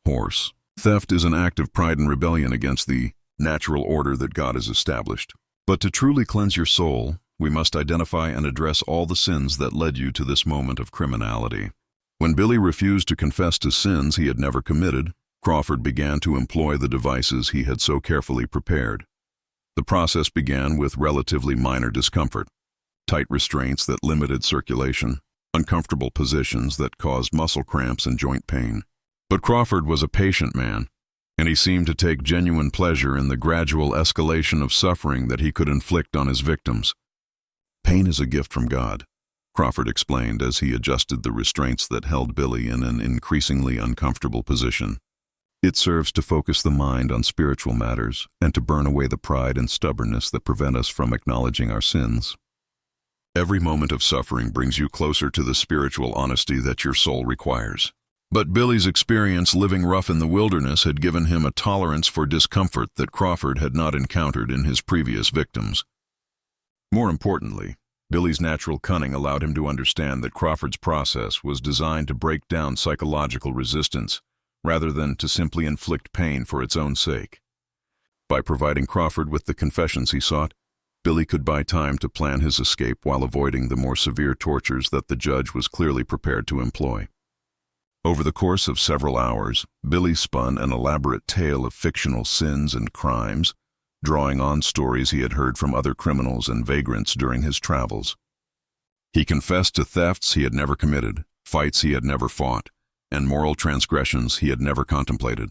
Horse theft is an act of pride and rebellion against the natural order that God has established. But to truly cleanse your soul, we must identify and address all the sins that led you to this moment of criminality." When Billy refused to confess to sins he had never committed, Crawford began to employ the devices he had so carefully prepared. The process began with relatively minor discomfort: tight restraints that limited circulation, uncomfortable positions that caused muscle cramps and joint pain. But Crawford was a patient man, and he seemed to take genuine pleasure in the gradual escalation of suffering that he could inflict on his victims. "Pain is a gift from God," Crawford explained as he adjusted the restraints that held Billy in an increasingly uncomfortable position. "It serves to focus the mind on spiritual matters and to burn away the pride and stubbornness that prevent us from acknowledging our sins. Every moment of suffering brings you closer to the spiritual honesty that your soul requires." But Billy's experience living rough in the wilderness had given him a tolerance for discomfort that Crawford had not encountered in his previous victims. More importantly, Billy's natural cunning allowed him to understand that Crawford's process was designed to break down psychological resistance, rather than to simply inflict pain for its own sake. By providing Crawford with the confessions he sought, Billy could buy time to plan his escape while avoiding the more severe tortures that the judge was clearly prepared to employ. Over the course of several hours, Billy spun an elaborate tale of fictional sins and crimes, drawing on stories he had heard from other criminals and vagrants during his travels. He confessed to thefts he had never committed, fights he had never fought, and moral transgressions he had never contemplated.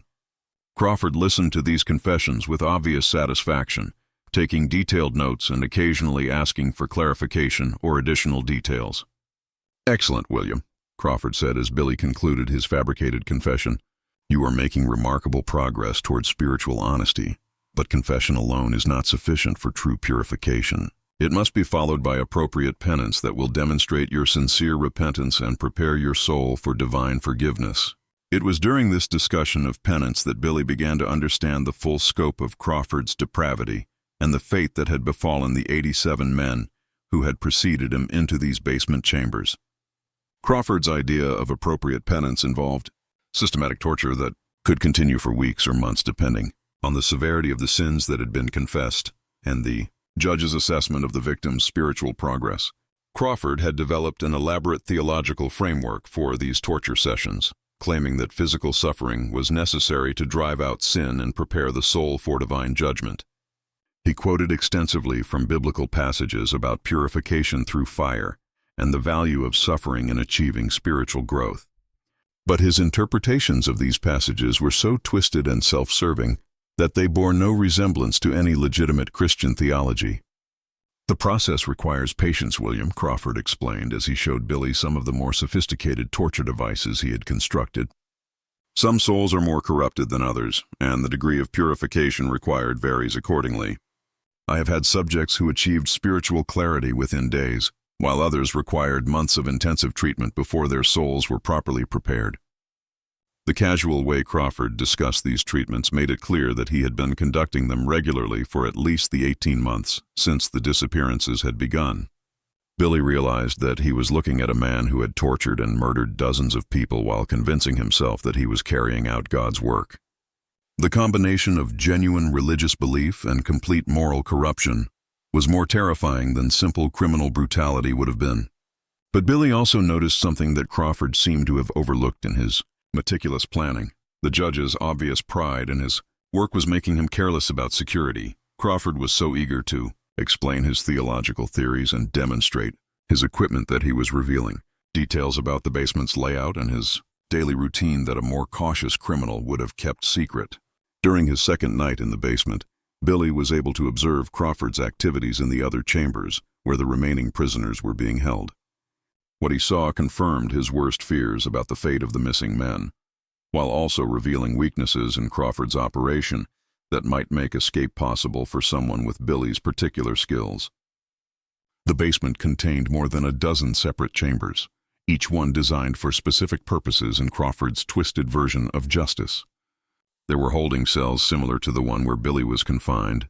Crawford listened to these confessions with obvious satisfaction, taking detailed notes and occasionally asking for clarification or additional details. "Excellent, William," Crawford said as Billy concluded his fabricated confession. "You are making remarkable progress towards spiritual honesty, but confession alone is not sufficient for true purification. It must be followed by appropriate penance that will demonstrate your sincere repentance and prepare your soul for divine forgiveness." It was during this discussion of penance that Billy began to understand the full scope of Crawford's depravity and the fate that had befallen the 87 men who had preceded him into these basement chambers. Crawford's idea of appropriate penance involved systematic torture that could continue for weeks or months depending on the severity of the sins that had been confessed and the judge's assessment of the victim's spiritual progress. Crawford had developed an elaborate theological framework for these torture sessions, claiming that physical suffering was necessary to drive out sin and prepare the soul for divine judgment. He quoted extensively from biblical passages about purification through fire and the value of suffering in achieving spiritual growth. But his interpretations of these passages were so twisted and self-serving that they bore no resemblance to any legitimate Christian theology. "The process requires patience, William," Crawford explained as he showed Billy some of the more sophisticated torture devices he had constructed. "Some souls are more corrupted than others, and the degree of purification required varies accordingly. I have had subjects who achieved spiritual clarity within days, while others required months of intensive treatment before their souls were properly prepared." The casual way Crawford discussed these treatments made it clear that he had been conducting them regularly for at least the 18 months since the disappearances had begun. Billy realized that he was looking at a man who had tortured and murdered dozens of people while convincing himself that he was carrying out God's work. The combination of genuine religious belief and complete moral corruption was more terrifying than simple criminal brutality would have been. But Billy also noticed something that Crawford seemed to have overlooked in his meticulous planning. The judge's obvious pride in his work was making him careless about security. Crawford was so eager to explain his theological theories and demonstrate his equipment that he was revealing details about the basement's layout and his daily routine that a more cautious criminal would have kept secret. During his second night in the basement, Billy was able to observe Crawford's activities in the other chambers where the remaining prisoners were being held. What he saw confirmed his worst fears about the fate of the missing men, while also revealing weaknesses in Crawford's operation that might make escape possible for someone with Billy's particular skills. The basement contained more than a dozen separate chambers, each one designed for specific purposes in Crawford's twisted version of justice. There were holding cells similar to the one where Billy was confined,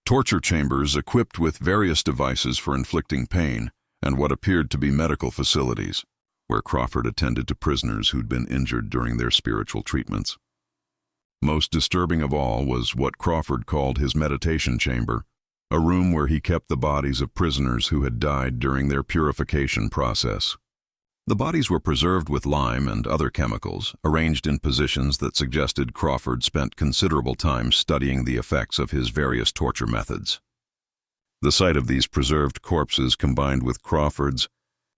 torture chambers equipped with various devices for inflicting pain, and what appeared to be medical facilities, where Crawford attended to prisoners who'd been injured during their spiritual treatments. Most disturbing of all was what Crawford called his meditation chamber, a room where he kept the bodies of prisoners who had died during their purification process. The bodies were preserved with lime and other chemicals, arranged in positions that suggested Crawford spent considerable time studying the effects of his various torture methods. The sight of these preserved corpses combined with Crawford's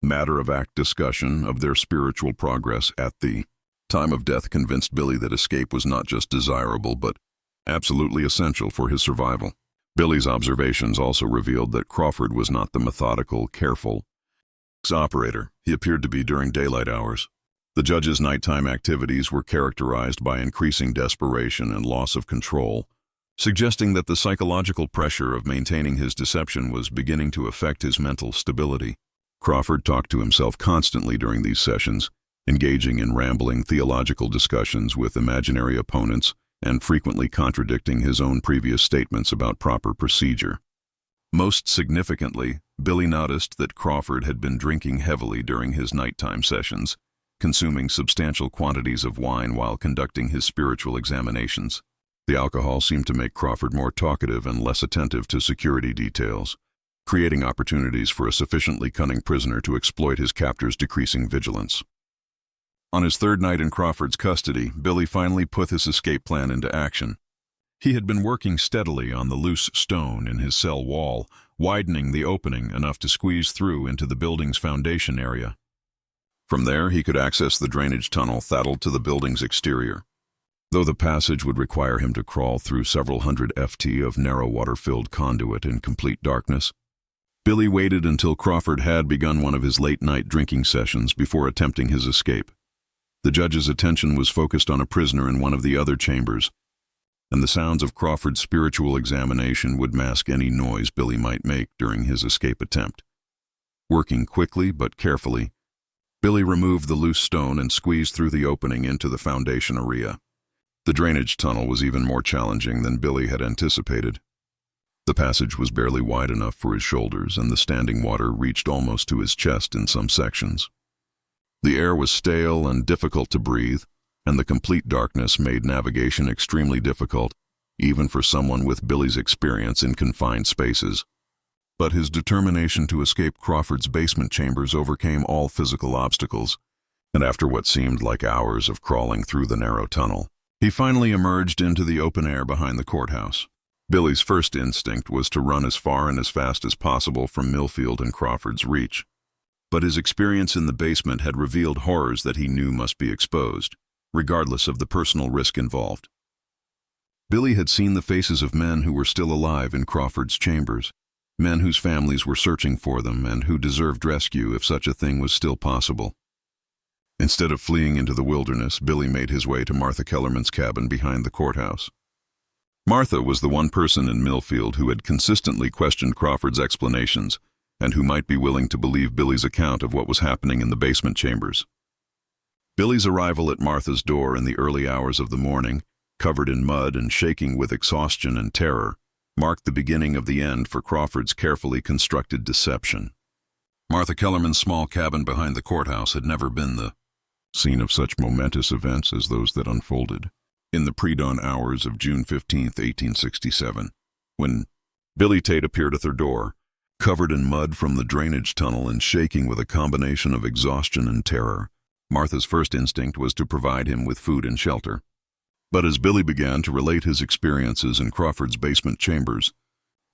matter-of-fact discussion of their spiritual progress at the time of death convinced Billy that escape was not just desirable but absolutely essential for his survival. Billy's observations also revealed that Crawford was not the methodical, careful operator he appeared to be during daylight hours. The judge's nighttime activities were characterized by increasing desperation and loss of control, suggesting that the psychological pressure of maintaining his deception was beginning to affect his mental stability. Crawford talked to himself constantly during these sessions, engaging in rambling theological discussions with imaginary opponents and frequently contradicting his own previous statements about proper procedure. Most significantly, Billy noticed that Crawford had been drinking heavily during his nighttime sessions, consuming substantial quantities of wine while conducting his spiritual examinations. The alcohol seemed to make Crawford more talkative and less attentive to security details, creating opportunities for a sufficiently cunning prisoner to exploit his captor's decreasing vigilance. On his third night in Crawford's custody, Billy finally put his escape plan into action. He had been working steadily on the loose stone in his cell wall, widening the opening enough to squeeze through into the building's foundation area. From there, he could access the drainage tunnel thatched to the building's exterior. Though the passage would require him to crawl through several hundred ft of narrow water-filled conduit in complete darkness, Billy waited until Crawford had begun one of his late-night drinking sessions before attempting his escape. The judge's attention was focused on a prisoner in one of the other chambers, and the sounds of Crawford's spiritual examination would mask any noise Billy might make during his escape attempt. Working quickly but carefully, Billy removed the loose stone and squeezed through the opening into the foundation area. The drainage tunnel was even more challenging than Billy had anticipated. The passage was barely wide enough for his shoulders, and the standing water reached almost to his chest in some sections. The air was stale and difficult to breathe, and the complete darkness made navigation extremely difficult, even for someone with Billy's experience in confined spaces. But his determination to escape Crawford's basement chambers overcame all physical obstacles, and after what seemed like hours of crawling through the narrow tunnel, he finally emerged into the open air behind the courthouse. Billy's first instinct was to run as far and as fast as possible from Millfield and Crawford's reach. But his experience in the basement had revealed horrors that he knew must be exposed, regardless of the personal risk involved. Billy had seen the faces of men who were still alive in Crawford's chambers, men whose families were searching for them and who deserved rescue if such a thing was still possible. Instead of fleeing into the wilderness, Billy made his way to Martha Kellerman's cabin behind the courthouse. Martha was the one person in Millfield who had consistently questioned Crawford's explanations and who might be willing to believe Billy's account of what was happening in the basement chambers. Billy's arrival at Martha's door in the early hours of the morning, covered in mud and shaking with exhaustion and terror, marked the beginning of the end for Crawford's carefully constructed deception. Martha Kellerman's small cabin behind the courthouse had never been the scene of such momentous events as those that unfolded in the pre-dawn hours of June 15th, 1867, when Billy Tate appeared at their door, covered in mud from the drainage tunnel and shaking with a combination of exhaustion and terror. Martha's first instinct was to provide him with food and shelter. But as Billy began to relate his experiences in Crawford's basement chambers,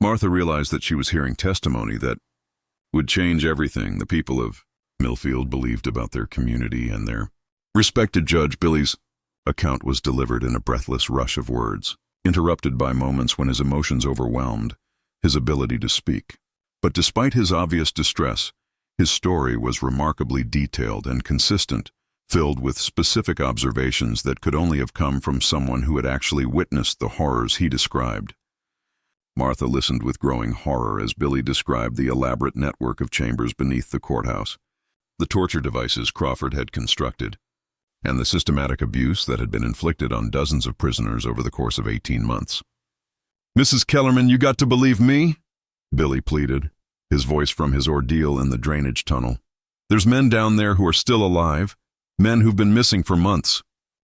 Martha realized that she was hearing testimony that would change everything the people of Millfield believed about their community and their respected judge. Billy's account was delivered in a breathless rush of words, interrupted by moments when his emotions overwhelmed his ability to speak. But despite his obvious distress, his story was remarkably detailed and consistent, filled with specific observations that could only have come from someone who had actually witnessed the horrors he described. Martha listened with growing horror as Billy described the elaborate network of chambers beneath the courthouse, the torture devices Crawford had constructed, and the systematic abuse that had been inflicted on dozens of prisoners over the course of 18 months. "Mrs. Kellerman, you got to believe me," Billy pleaded, his voice from his ordeal in the drainage tunnel. "There's men down there who are still alive, men who've been missing for months.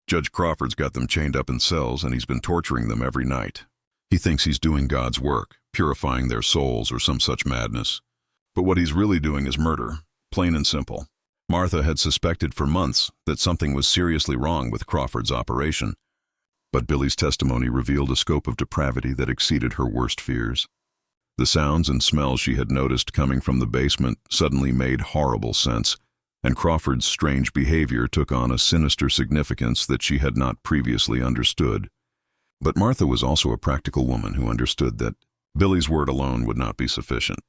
Judge Crawford's got them chained up in cells and he's been torturing them every night. He thinks he's doing God's work, purifying their souls or some such madness. But what he's really doing is murder, plain and simple." Martha had suspected for months that something was seriously wrong with Crawford's operation, but Billy's testimony revealed a scope of depravity that exceeded her worst fears. The sounds and smells she had noticed coming from the basement suddenly made horrible sense, and Crawford's strange behavior took on a sinister significance that she had not previously understood. But Martha was also a practical woman who understood that Billy's word alone would not be sufficient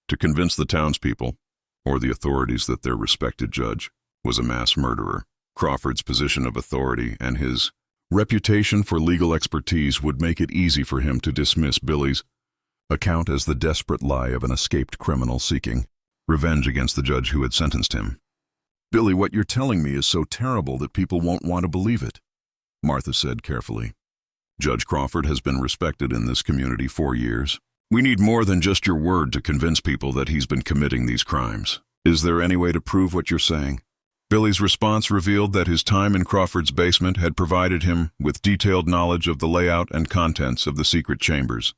to convince the townspeople or the authorities that their respected judge was a mass murderer. Crawford's position of authority and his reputation for legal expertise would make it easy for him to dismiss Billy's account as the desperate lie of an escaped criminal seeking revenge against the judge who had sentenced him. "Billy, what you're telling me is so terrible that people won't want to believe it," Martha said carefully. "Judge Crawford has been respected in this community for years. We need more than just your word to convince people that he's been committing these crimes. Is there any way to prove what you're saying?" Billy's response revealed that his time in Crawford's basement had provided him with detailed knowledge of the layout and contents of the secret chambers.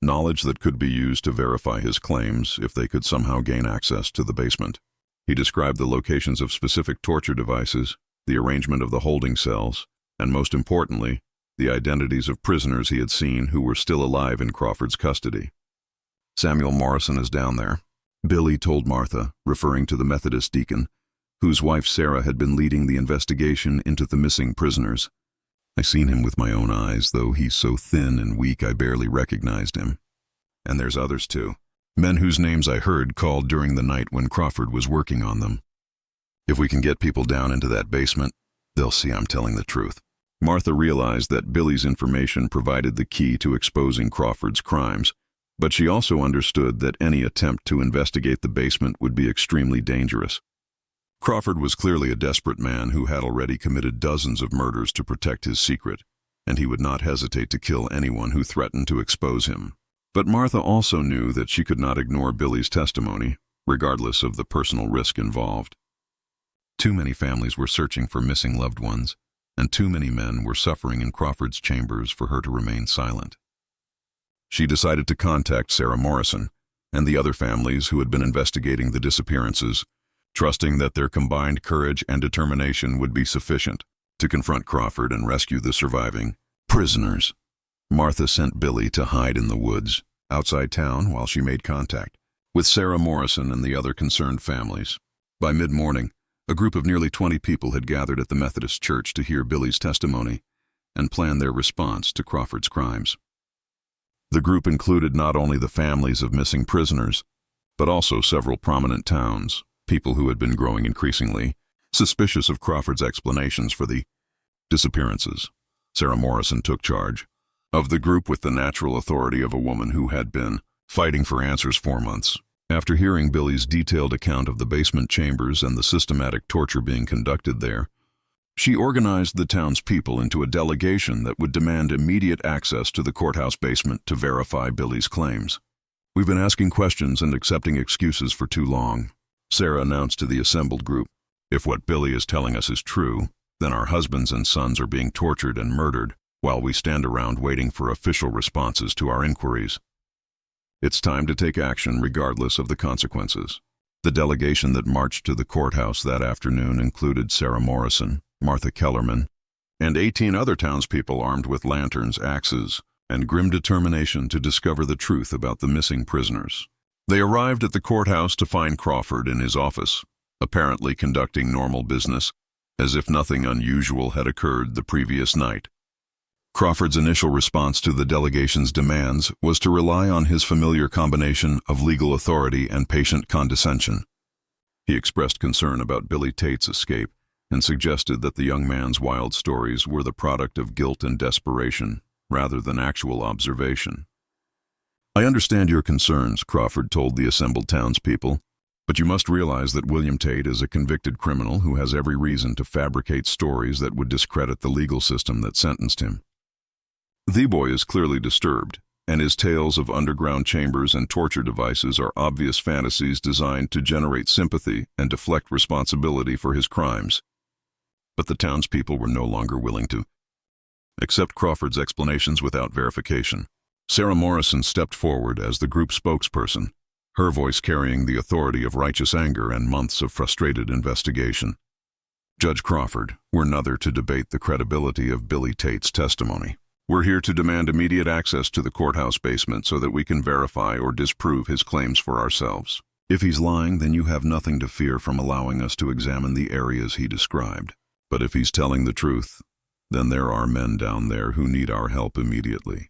Knowledge that could be used to verify his claims if they could somehow gain access to the basement. He described the locations of specific torture devices, the arrangement of the holding cells, and most importantly, the identities of prisoners he had seen who were still alive in Crawford's custody. "Samuel Morrison is down there," Billy told Martha, referring to the Methodist deacon, whose wife Sarah had been leading the investigation into the missing prisoners. "I seen him with my own eyes, though he's so thin and weak I barely recognized him. And there's others too, men whose names I heard called during the night when Crawford was working on them. If we can get people down into that basement, they'll see I'm telling the truth." Martha realized that Billy's information provided the key to exposing Crawford's crimes, but she also understood that any attempt to investigate the basement would be extremely dangerous. Crawford was clearly a desperate man who had already committed dozens of murders to protect his secret, and he would not hesitate to kill anyone who threatened to expose him. But Martha also knew that she could not ignore Billy's testimony, regardless of the personal risk involved. Too many families were searching for missing loved ones, and too many men were suffering in Crawford's chambers for her to remain silent. She decided to contact Sarah Morrison and the other families who had been investigating the disappearances, trusting that their combined courage and determination would be sufficient to confront Crawford and rescue the surviving prisoners. Martha sent Billy to hide in the woods outside town while she made contact with Sarah Morrison and the other concerned families. By mid-morning, a group of nearly 20 people had gathered at the Methodist church to hear Billy's testimony and plan their response to Crawford's crimes. The group included not only the families of missing prisoners, but also several prominent towns, people who had been growing increasingly suspicious of Crawford's explanations for the disappearances. Sarah Morrison took charge of the group with the natural authority of a woman who had been fighting for answers for months. After hearing Billy's detailed account of the basement chambers and the systematic torture being conducted there, she organized the townspeople into a delegation that would demand immediate access to the courthouse basement to verify Billy's claims. "We've been asking questions and accepting excuses for too long," Sarah announced to the assembled group. "If what Billy is telling us is true, then our husbands and sons are being tortured and murdered while we stand around waiting for official responses to our inquiries. It's time to take action regardless of the consequences." The delegation that marched to the courthouse that afternoon included Sarah Morrison, Martha Kellerman, and 18 other townspeople armed with lanterns, axes, and grim determination to discover the truth about the missing prisoners. They arrived at the courthouse to find Crawford in his office, apparently conducting normal business, as if nothing unusual had occurred the previous night. Crawford's initial response to the delegation's demands was to rely on his familiar combination of legal authority and patient condescension. He expressed concern about Billy Tate's escape and suggested that the young man's wild stories were the product of guilt and desperation, rather than actual observation. "I understand your concerns," Crawford told the assembled townspeople, "but you must realize that William Tate is a convicted criminal who has every reason to fabricate stories that would discredit the legal system that sentenced him. The boy is clearly disturbed, and his tales of underground chambers and torture devices are obvious fantasies designed to generate sympathy and deflect responsibility for his crimes." But the townspeople were no longer willing to accept Crawford's explanations without verification. Sarah Morrison stepped forward as the group spokesperson, her voice carrying the authority of righteous anger and months of frustrated investigation. "Judge Crawford, we're neither to debate the credibility of Billy Tate's testimony. We're here to demand immediate access to the courthouse basement so that we can verify or disprove his claims for ourselves. If he's lying, then you have nothing to fear from allowing us to examine the areas he described. But if he's telling the truth, then there are men down there who need our help immediately."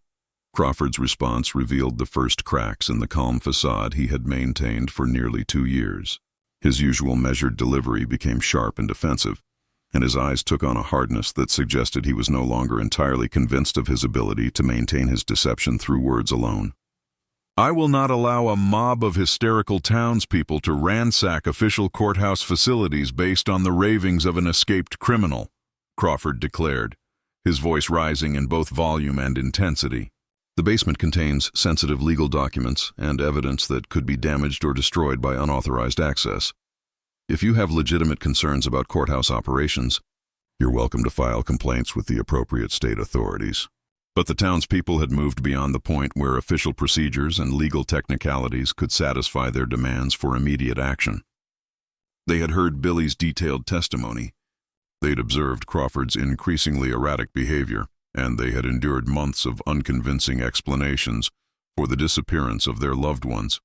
Crawford's response revealed the first cracks in the calm facade he had maintained for nearly 2 years. His usual measured delivery became sharp and defensive, and his eyes took on a hardness that suggested he was no longer entirely convinced of his ability to maintain his deception through words alone. "I will not allow a mob of hysterical townspeople to ransack official courthouse facilities based on the ravings of an escaped criminal," Crawford declared, his voice rising in both volume and intensity. "The basement contains sensitive legal documents and evidence that could be damaged or destroyed by unauthorized access. If you have legitimate concerns about courthouse operations, you're welcome to file complaints with the appropriate state authorities." But the townspeople had moved beyond the point where official procedures and legal technicalities could satisfy their demands for immediate action. They had heard Billy's detailed testimony. They'd observed Crawford's increasingly erratic behavior, and they had endured months of unconvincing explanations for the disappearance of their loved ones.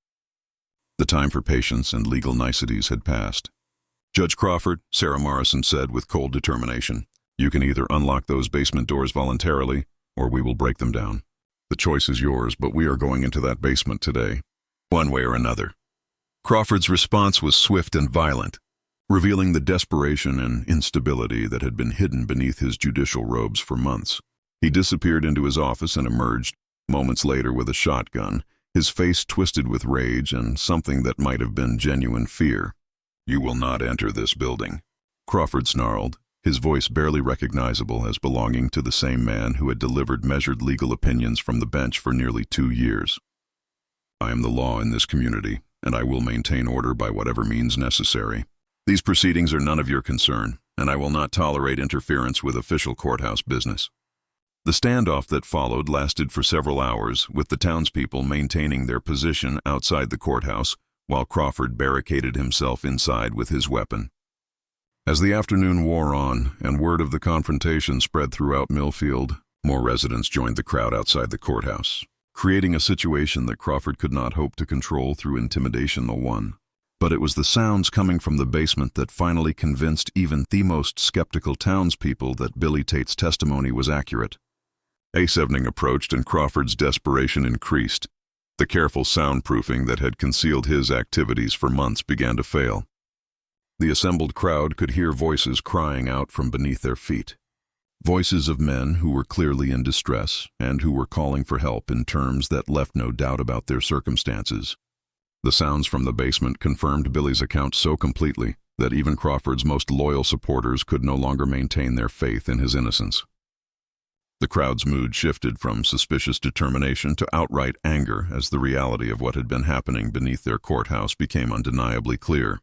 The time for patience and legal niceties had passed. "Judge Crawford," Sarah Morrison said with cold determination, "you can either unlock those basement doors voluntarily, or we will break them down. The choice is yours, but we are going into that basement today, one way or another." Crawford's response was swift and violent, revealing the desperation and instability that had been hidden beneath his judicial robes for months. He disappeared into his office and emerged, moments later, with a shotgun, his face twisted with rage and something that might have been genuine fear. "You will not enter this building," Crawford snarled, his voice barely recognizable as belonging to the same man who had delivered measured legal opinions from the bench for nearly 2 years. "I am the law in this community, and I will maintain order by whatever means necessary. These proceedings are none of your concern, and I will not tolerate interference with official courthouse business." The standoff that followed lasted for several hours, with the townspeople maintaining their position outside the courthouse, while Crawford barricaded himself inside with his weapon. As the afternoon wore on, and word of the confrontation spread throughout Millfield, more residents joined the crowd outside the courthouse, creating a situation that Crawford could not hope to control through intimidation alone. But it was the sounds coming from the basement that finally convinced even the most skeptical townspeople that Billy Tate's testimony was accurate. Evening approached and Crawford's desperation increased. The careful soundproofing that had concealed his activities for months began to fail. The assembled crowd could hear voices crying out from beneath their feet. Voices of men who were clearly in distress and who were calling for help in terms that left no doubt about their circumstances. The sounds from the basement confirmed Billy's account so completely that even Crawford's most loyal supporters could no longer maintain their faith in his innocence. The crowd's mood shifted from suspicious determination to outright anger as the reality of what had been happening beneath their courthouse became undeniably clear.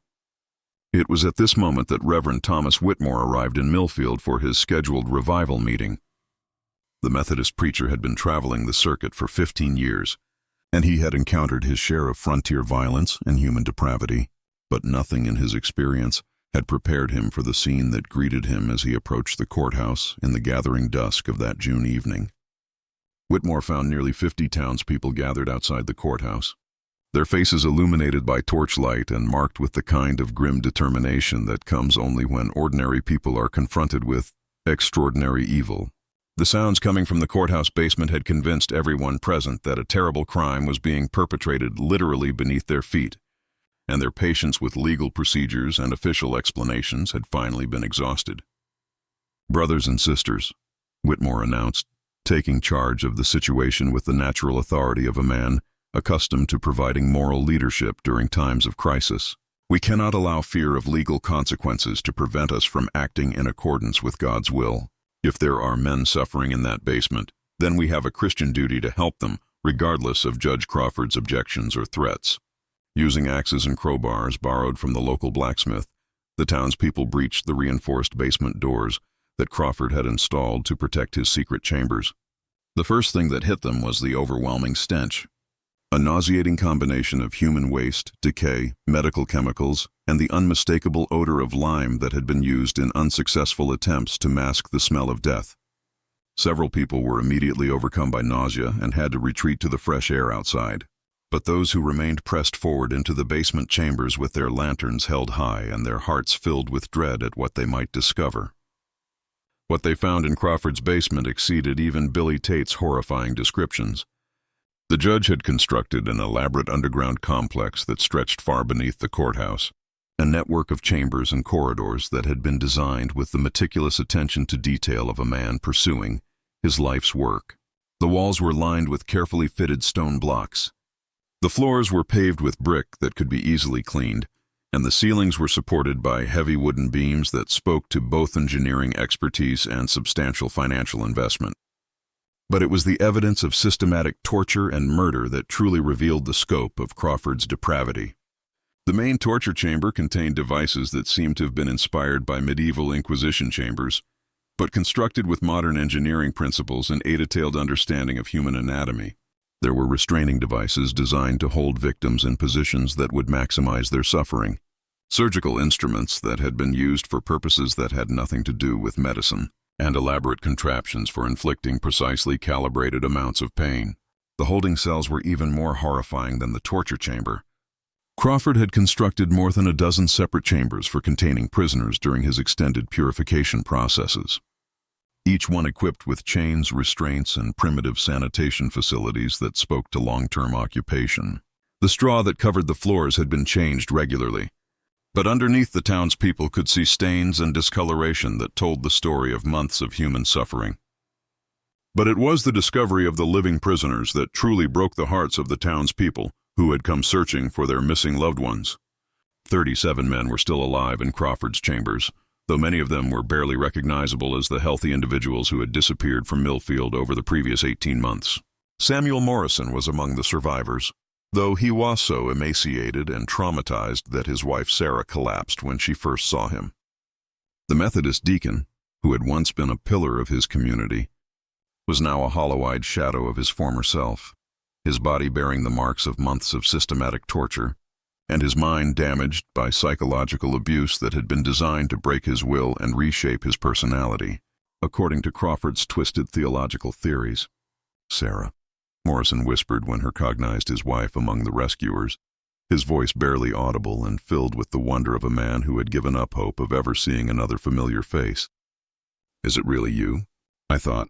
It was at this moment that Reverend Thomas Whitmore arrived in Millfield for his scheduled revival meeting. The Methodist preacher had been traveling the circuit for 15 years, and he had encountered his share of frontier violence and human depravity, but nothing in his experience had prepared him for the scene that greeted him as he approached the courthouse in the gathering dusk of that June evening. Whitmore found nearly 50 townspeople gathered outside the courthouse, their faces illuminated by torchlight and marked with the kind of grim determination that comes only when ordinary people are confronted with extraordinary evil. The sounds coming from the courthouse basement had convinced everyone present that a terrible crime was being perpetrated literally beneath their feet, and their patience with legal procedures and official explanations had finally been exhausted. "Brothers and sisters," Whitmore announced, taking charge of the situation with the natural authority of a man accustomed to providing moral leadership during times of crisis. "We cannot allow fear of legal consequences to prevent us from acting in accordance with God's will. If there are men suffering in that basement, then we have a Christian duty to help them, regardless of Judge Crawford's objections or threats." Using axes and crowbars borrowed from the local blacksmith, the townspeople breached the reinforced basement doors that Crawford had installed to protect his secret chambers. The first thing that hit them was the overwhelming stench. A nauseating combination of human waste, decay, medical chemicals, and the unmistakable odor of lime that had been used in unsuccessful attempts to mask the smell of death. Several people were immediately overcome by nausea and had to retreat to the fresh air outside. But those who remained pressed forward into the basement chambers with their lanterns held high and their hearts filled with dread at what they might discover. What they found in Crawford's basement exceeded even Billy Tate's horrifying descriptions. The judge had constructed an elaborate underground complex that stretched far beneath the courthouse, a network of chambers and corridors that had been designed with the meticulous attention to detail of a man pursuing his life's work. The walls were lined with carefully fitted stone blocks. The floors were paved with brick that could be easily cleaned, and the ceilings were supported by heavy wooden beams that spoke to both engineering expertise and substantial financial investment. But it was the evidence of systematic torture and murder that truly revealed the scope of Crawford's depravity. The main torture chamber contained devices that seemed to have been inspired by medieval Inquisition chambers, but constructed with modern engineering principles and a detailed understanding of human anatomy. There were restraining devices designed to hold victims in positions that would maximize their suffering, surgical instruments that had been used for purposes that had nothing to do with medicine, and elaborate contraptions for inflicting precisely calibrated amounts of pain. The holding cells were even more horrifying than the torture chamber. Crawford had constructed more than a dozen separate chambers for containing prisoners during his extended purification processes, each one equipped with chains, restraints, and primitive sanitation facilities that spoke to long-term occupation. The straw that covered the floors had been changed regularly, but underneath the townspeople could see stains and discoloration that told the story of months of human suffering. But it was the discovery of the living prisoners that truly broke the hearts of the townspeople who had come searching for their missing loved ones. 37 men were still alive in Crawford's chambers, though many of them were barely recognizable as the healthy individuals who had disappeared from Millfield over the previous 18 months. Samuel Morrison was among the survivors, though he was so emaciated and traumatized that his wife Sarah collapsed when she first saw him. The Methodist deacon, who had once been a pillar of his community, was now a hollow-eyed shadow of his former self, his body bearing the marks of months of systematic torture, and his mind damaged by psychological abuse that had been designed to break his will and reshape his personality, according to Crawford's twisted theological theories. "Sarah," Morrison whispered when he recognized his wife among the rescuers, his voice barely audible and filled with the wonder of a man who had given up hope of ever seeing another familiar face. "Is it really you? I thought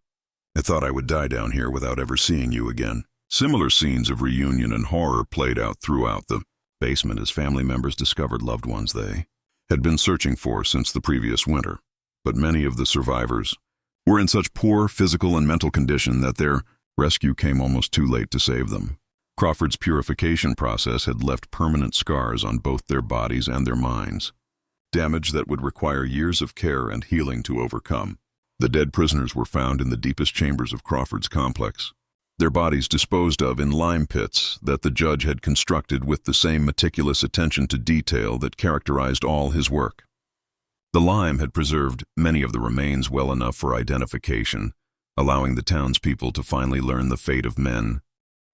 I would die down here without ever seeing you again." Similar scenes of reunion and horror played out throughout the basement as family members discovered loved ones they had been searching for since the previous winter. But many of the survivors were in such poor physical and mental condition that their rescue came almost too late to save them. Crawford's purification process had left permanent scars on both their bodies and their minds, damage that would require years of care and healing to overcome. The dead prisoners were found in the deepest chambers of Crawford's complex, their bodies disposed of in lime pits that the judge had constructed with the same meticulous attention to detail that characterized all his work. The lime had preserved many of the remains well enough for identification, allowing the townspeople to finally learn the fate of men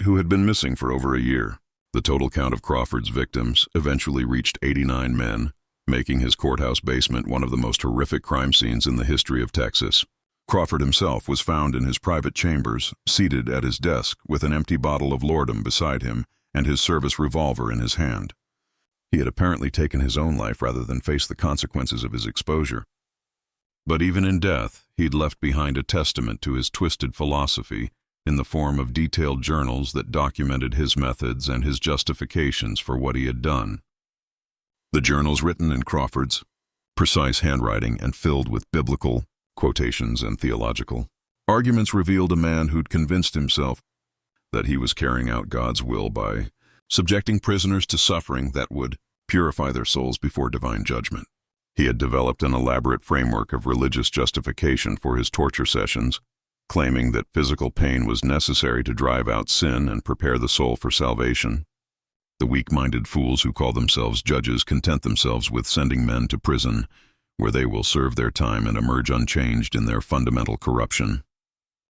who had been missing for over a year. The total count of Crawford's victims eventually reached 89 men, making his courthouse basement one of the most horrific crime scenes in the history of Texas. Crawford himself was found in his private chambers, seated at his desk with an empty bottle of laudanum beside him and his service revolver in his hand. He had apparently taken his own life rather than face the consequences of his exposure. But even in death, he'd left behind a testament to his twisted philosophy in the form of detailed journals that documented his methods and his justifications for what he had done. The journals, written in Crawford's precise handwriting and filled with biblical quotations and theological arguments, revealed a man who'd convinced himself that he was carrying out God's will by subjecting prisoners to suffering that would purify their souls before divine judgment. He had developed an elaborate framework of religious justification for his torture sessions, claiming that physical pain was necessary to drive out sin and prepare the soul for salvation. The weak-minded fools who call themselves judges content themselves with sending men to prison, where they will serve their time and emerge unchanged in their fundamental corruption.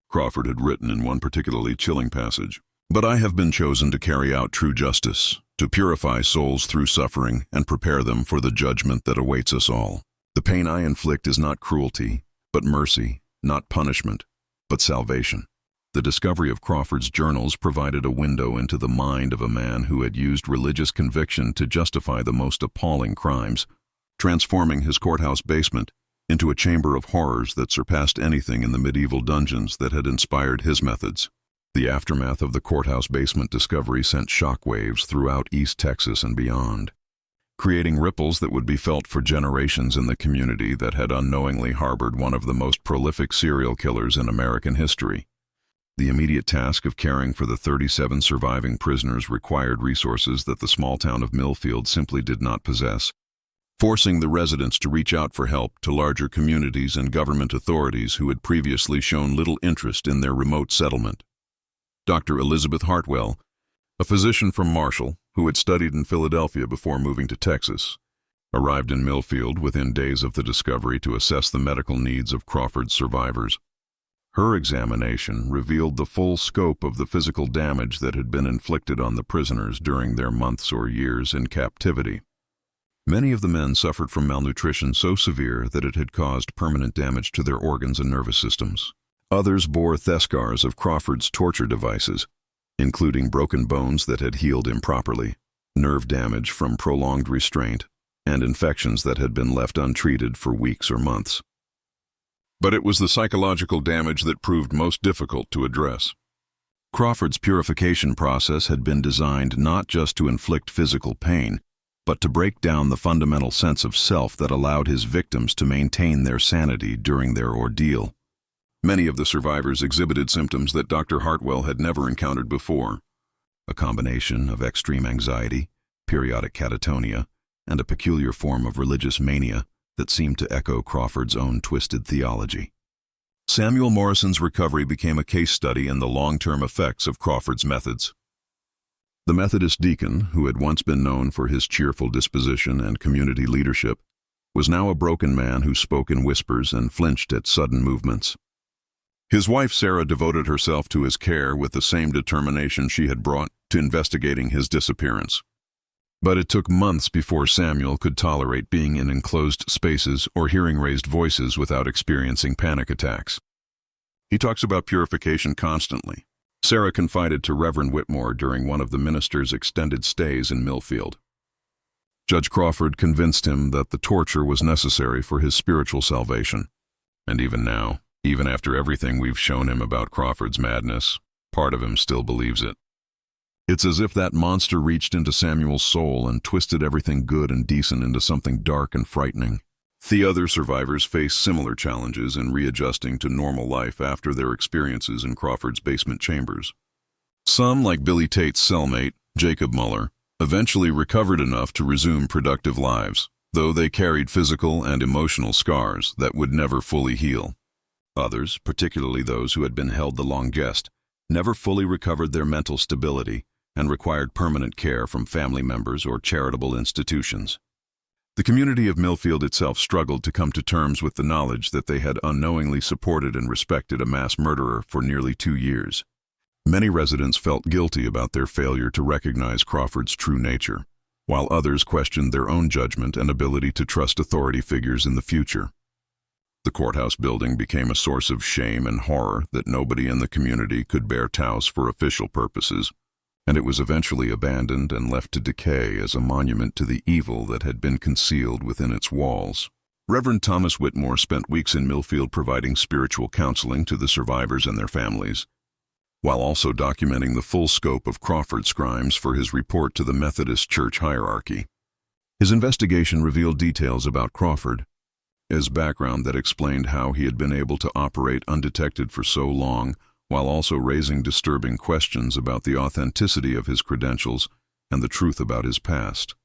Crawford had written in one particularly chilling passage, "But I have been chosen to carry out true justice, to purify souls through suffering and prepare them for the judgment that awaits us all. The pain I inflict is not cruelty, but mercy, not punishment, but salvation." The discovery of Crawford's journals provided a window into the mind of a man who had used religious conviction to justify the most appalling crimes, transforming his courthouse basement into a chamber of horrors that surpassed anything in the medieval dungeons that had inspired his methods. The aftermath of the courthouse basement discovery sent shockwaves throughout East Texas and beyond, creating ripples that would be felt for generations in the community that had unknowingly harbored one of the most prolific serial killers in American history. The immediate task of caring for the 37 surviving prisoners required resources that the small town of Millfield simply did not possess, forcing the residents to reach out for help to larger communities and government authorities who had previously shown little interest in their remote settlement. Dr. Elizabeth Hartwell, a physician from Marshall who had studied in Philadelphia before moving to Texas, arrived in Millfield within days of the discovery to assess the medical needs of Crawford's survivors. Her examination revealed the full scope of the physical damage that had been inflicted on the prisoners during their months or years in captivity. Many of the men suffered from malnutrition so severe that it had caused permanent damage to their organs and nervous systems. Others bore scars of Crawford's torture devices, including broken bones that had healed improperly, nerve damage from prolonged restraint, and infections that had been left untreated for weeks or months. But it was the psychological damage that proved most difficult to address. Crawford's purification process had been designed not just to inflict physical pain, but to break down the fundamental sense of self that allowed his victims to maintain their sanity during their ordeal. Many of the survivors exhibited symptoms that Dr. Hartwell had never encountered before, a combination of extreme anxiety, periodic catatonia, and a peculiar form of religious mania that seemed to echo Crawford's own twisted theology. Samuel Morrison's recovery became a case study in the long-term effects of Crawford's methods. The Methodist deacon, who had once been known for his cheerful disposition and community leadership, was now a broken man who spoke in whispers and flinched at sudden movements. His wife Sarah devoted herself to his care with the same determination she had brought to investigating his disappearance. But it took months before Samuel could tolerate being in enclosed spaces or hearing raised voices without experiencing panic attacks. He talks about purification constantly, Sarah confided to Reverend Whitmore during one of the minister's extended stays in Millfield. Judge Crawford convinced him that the torture was necessary for his spiritual salvation. And even now, even after everything we've shown him about Crawford's madness, part of him still believes it. It's as if that monster reached into Samuel's soul and twisted everything good and decent into something dark and frightening. The other survivors faced similar challenges in readjusting to normal life after their experiences in Crawford's basement chambers. Some, like Billy Tate's cellmate, Jacob Muller, eventually recovered enough to resume productive lives, though they carried physical and emotional scars that would never fully heal. Others, particularly those who had been held the longest, never fully recovered their mental stability and required permanent care from family members or charitable institutions. The community of Millfield itself struggled to come to terms with the knowledge that they had unknowingly supported and respected a mass murderer for nearly 2 years. Many residents felt guilty about their failure to recognize Crawford's true nature, while others questioned their own judgment and ability to trust authority figures in the future. The courthouse building became a source of shame and horror that nobody in the community could bear to house for official purposes, and it was eventually abandoned and left to decay as a monument to the evil that had been concealed within its walls. Reverend Thomas Whitmore spent weeks in Millfield providing spiritual counseling to the survivors and their families, while also documenting the full scope of Crawford's crimes for his report to the Methodist church hierarchy. His investigation revealed details about Crawford, his background that explained how he had been able to operate undetected for so long, while also raising disturbing questions about the authenticity of his credentials and the truth about his past.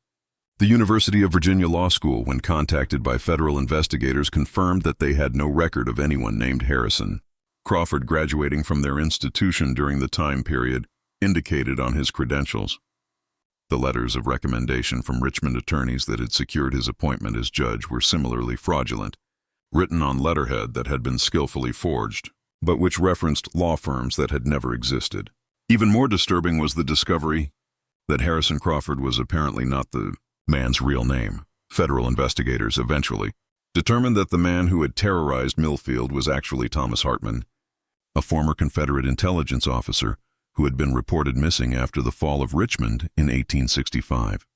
The University of Virginia Law School, when contacted by federal investigators, confirmed that they had no record of anyone named Harrison Crawford graduating from their institution during the time period indicated on his credentials. The letters of recommendation from Richmond attorneys that had secured his appointment as judge were similarly fraudulent, written on letterhead that had been skillfully forged, but which referenced law firms that had never existed. Even more disturbing was the discovery that Harrison Crawford was apparently not the man's real name. Federal investigators eventually determined that the man who had terrorized Millfield was actually Thomas Hartman, a former Confederate intelligence officer who had been reported missing after the fall of Richmond in 1865.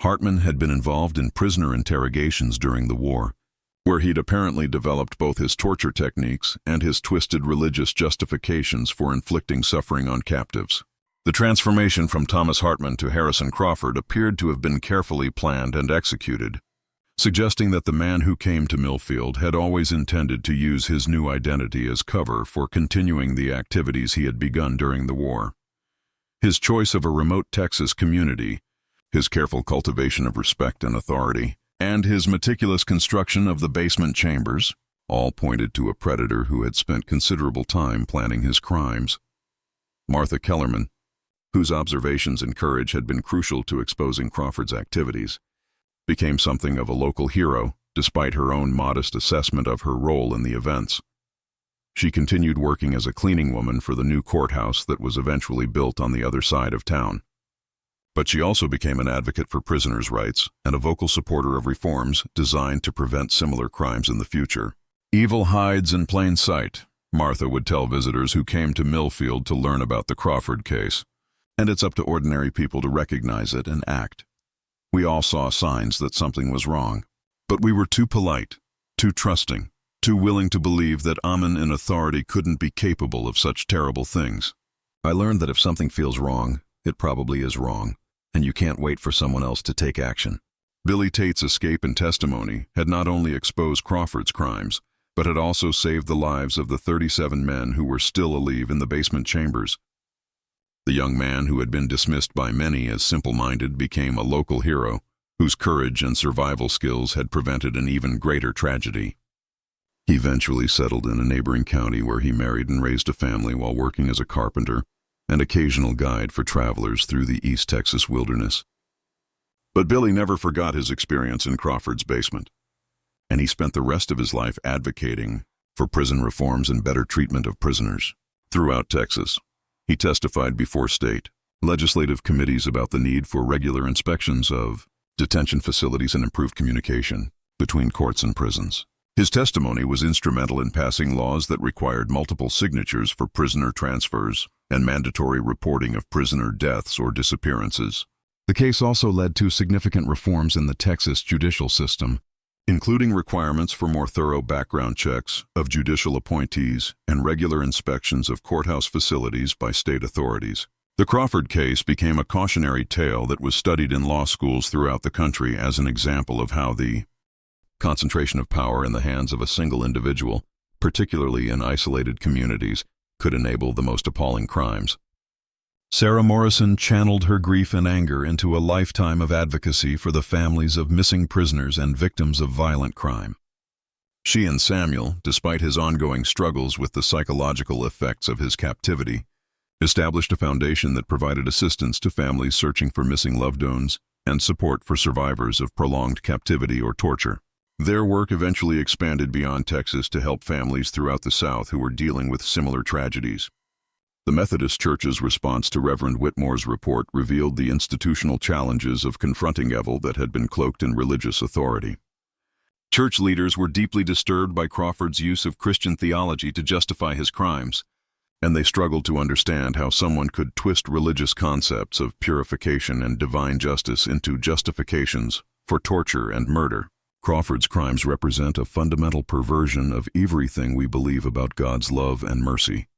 Hartman had been involved in prisoner interrogations during the war, where he'd apparently developed both his torture techniques and his twisted religious justifications for inflicting suffering on captives. The transformation from Thomas Hartman to Harrison Crawford appeared to have been carefully planned and executed, suggesting that the man who came to Millfield had always intended to use his new identity as cover for continuing the activities he had begun during the war. His choice of a remote Texas community, his careful cultivation of respect and authority, and his meticulous construction of the basement chambers all pointed to a predator who had spent considerable time planning his crimes. Martha Kellerman, whose observations and courage had been crucial to exposing Crawford's activities, became something of a local hero despite her own modest assessment of her role in the events. She continued working as a cleaning woman for the new courthouse that was eventually built on the other side of town. But she also became an advocate for prisoners' rights and a vocal supporter of reforms designed to prevent similar crimes in the future. "Evil hides in plain sight," Martha would tell visitors who came to Millfield to learn about the Crawford case, "and it's up to ordinary people to recognize it and act. We all saw signs that something was wrong, but we were too polite, too trusting, too willing to believe that Amen in authority couldn't be capable of such terrible things. I learned that if something feels wrong, it probably is wrong, and you can't wait for someone else to take action." Billy Tate's escape and testimony had not only exposed Crawford's crimes, but had also saved the lives of the 37 men who were still alive in the basement chambers. The young man who had been dismissed by many as simple-minded became a local hero, whose courage and survival skills had prevented an even greater tragedy. He eventually settled in a neighboring county where he married and raised a family while working as a carpenter and occasional guide for travelers through the East Texas wilderness. But Billy never forgot his experience in Crawford's basement, and he spent the rest of his life advocating for prison reforms and better treatment of prisoners. Throughout Texas, he testified before state legislative committees about the need for regular inspections of detention facilities and improved communication between courts and prisons. His testimony was instrumental in passing laws that required multiple signatures for prisoner transfers and mandatory reporting of prisoner deaths or disappearances. The case also led to significant reforms in the Texas judicial system, including requirements for more thorough background checks of judicial appointees and regular inspections of courthouse facilities by state authorities. The Crawford case became a cautionary tale that was studied in law schools throughout the country as an example of how the concentration of power in the hands of a single individual, particularly in isolated communities, could enable the most appalling crimes. Sarah Morrison channeled her grief and anger into a lifetime of advocacy for the families of missing prisoners and victims of violent crime. She and Samuel, despite his ongoing struggles with the psychological effects of his captivity, established a foundation that provided assistance to families searching for missing loved ones and support for survivors of prolonged captivity or torture. Their work eventually expanded beyond Texas to help families throughout the South who were dealing with similar tragedies. The Methodist Church's response to Reverend Whitmore's report revealed the institutional challenges of confronting evil that had been cloaked in religious authority. Church leaders were deeply disturbed by Crawford's use of Christian theology to justify his crimes, and they struggled to understand how someone could twist religious concepts of purification and divine justice into justifications for torture and murder. Crawford's crimes represent a fundamental perversion of everything we believe about God's love and mercy,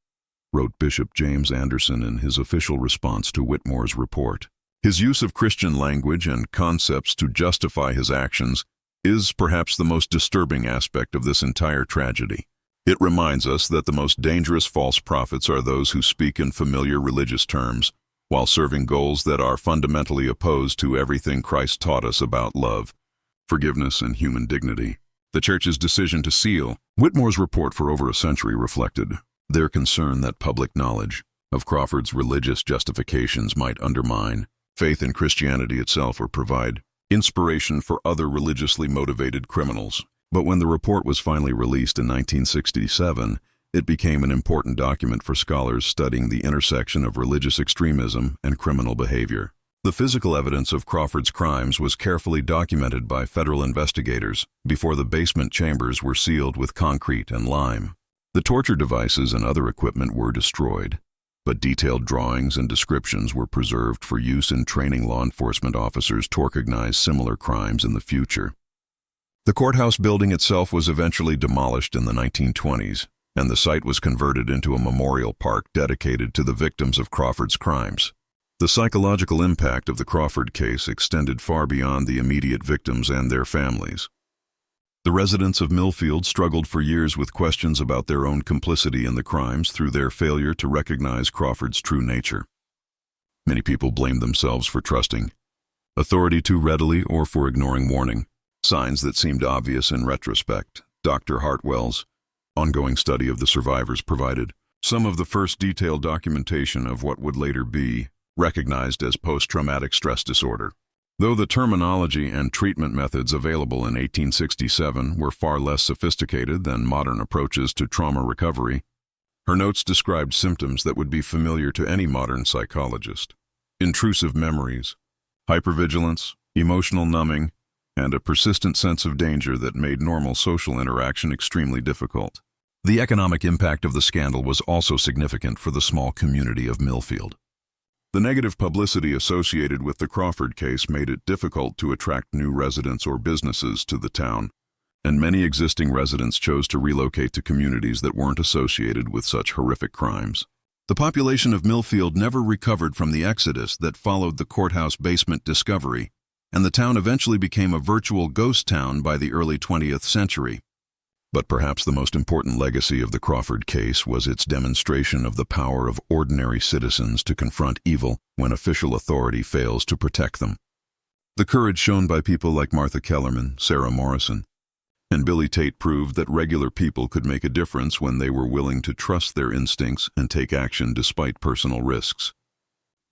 wrote Bishop James Anderson in his official response to Whitmore's report. His use of Christian language and concepts to justify his actions is perhaps the most disturbing aspect of this entire tragedy. It reminds us that the most dangerous false prophets are those who speak in familiar religious terms, while serving goals that are fundamentally opposed to everything Christ taught us about love, forgiveness, and human dignity. The Church's decision to seal Whitmore's report for over a century reflected their concern that public knowledge of Crawford's religious justifications might undermine faith in Christianity itself or provide inspiration for other religiously motivated criminals. But when the report was finally released in 1967, it became an important document for scholars studying the intersection of religious extremism and criminal behavior. The physical evidence of Crawford's crimes was carefully documented by federal investigators before the basement chambers were sealed with concrete and lime. The torture devices and other equipment were destroyed, but detailed drawings and descriptions were preserved for use in training law enforcement officers to recognize similar crimes in the future. The courthouse building itself was eventually demolished in the 1920s, and the site was converted into a memorial park dedicated to the victims of Crawford's crimes. The psychological impact of the Crawford case extended far beyond the immediate victims and their families. The residents of Millfield struggled for years with questions about their own complicity in the crimes through their failure to recognize Crawford's true nature. Many people blamed themselves for trusting authority too readily or for ignoring warning signs that seemed obvious in retrospect. Dr. Hartwell's ongoing study of the survivors provided some of the first detailed documentation of what would later be recognized as post-traumatic stress disorder. Though the terminology and treatment methods available in 1867 were far less sophisticated than modern approaches to trauma recovery, her notes described symptoms that would be familiar to any modern psychologist: intrusive memories, hypervigilance, emotional numbing, and a persistent sense of danger that made normal social interaction extremely difficult. The economic impact of the scandal was also significant for the small community of Millfield. The negative publicity associated with the Crawford case made it difficult to attract new residents or businesses to the town, and many existing residents chose to relocate to communities that weren't associated with such horrific crimes. The population of Millfield never recovered from the exodus that followed the courthouse basement discovery, and the town eventually became a virtual ghost town by the early 20th century. But perhaps the most important legacy of the Crawford case was its demonstration of the power of ordinary citizens to confront evil when official authority fails to protect them. The courage shown by people like Martha Kellerman, Sarah Morrison, and Billy Tate proved that regular people could make a difference when they were willing to trust their instincts and take action despite personal risks.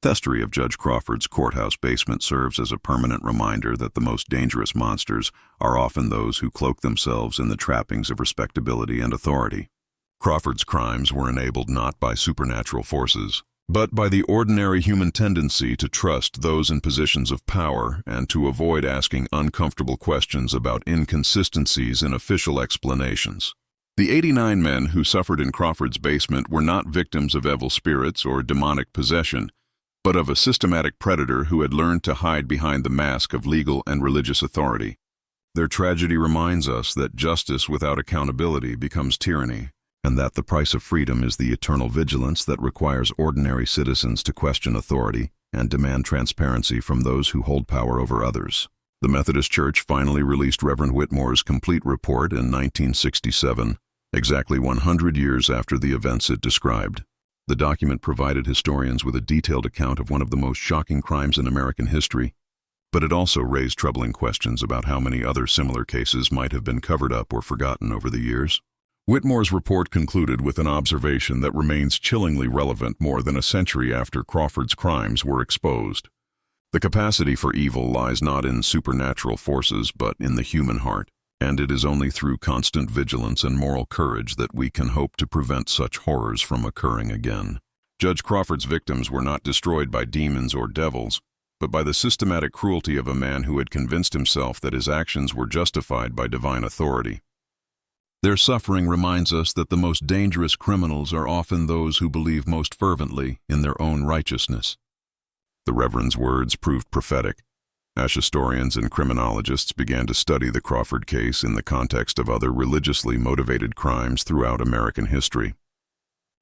The history of Judge Crawford's courthouse basement serves as a permanent reminder that the most dangerous monsters are often those who cloak themselves in the trappings of respectability and authority. Crawford's crimes were enabled not by supernatural forces, but by the ordinary human tendency to trust those in positions of power and to avoid asking uncomfortable questions about inconsistencies in official explanations. The 89 men who suffered in Crawford's basement were not victims of evil spirits or demonic possession, but of a systematic predator who had learned to hide behind the mask of legal and religious authority. Their tragedy reminds us that justice without accountability becomes tyranny, and that the price of freedom is the eternal vigilance that requires ordinary citizens to question authority and demand transparency from those who hold power over others. The Methodist Church finally released Reverend Whitmore's complete report in 1967, exactly 100 years after the events it described. The document provided historians with a detailed account of one of the most shocking crimes in American history, but it also raised troubling questions about how many other similar cases might have been covered up or forgotten over the years. Whitmore's report concluded with an observation that remains chillingly relevant more than a century after Crawford's crimes were exposed. The capacity for evil lies not in supernatural forces but in the human heart, and it is only through constant vigilance and moral courage that we can hope to prevent such horrors from occurring again. Judge Crawford's victims were not destroyed by demons or devils, but by the systematic cruelty of a man who had convinced himself that his actions were justified by divine authority. Their suffering reminds us that the most dangerous criminals are often those who believe most fervently in their own righteousness. The Reverend's words proved prophetic. As historians and criminologists began to study the Crawford case in the context of other religiously motivated crimes throughout American history.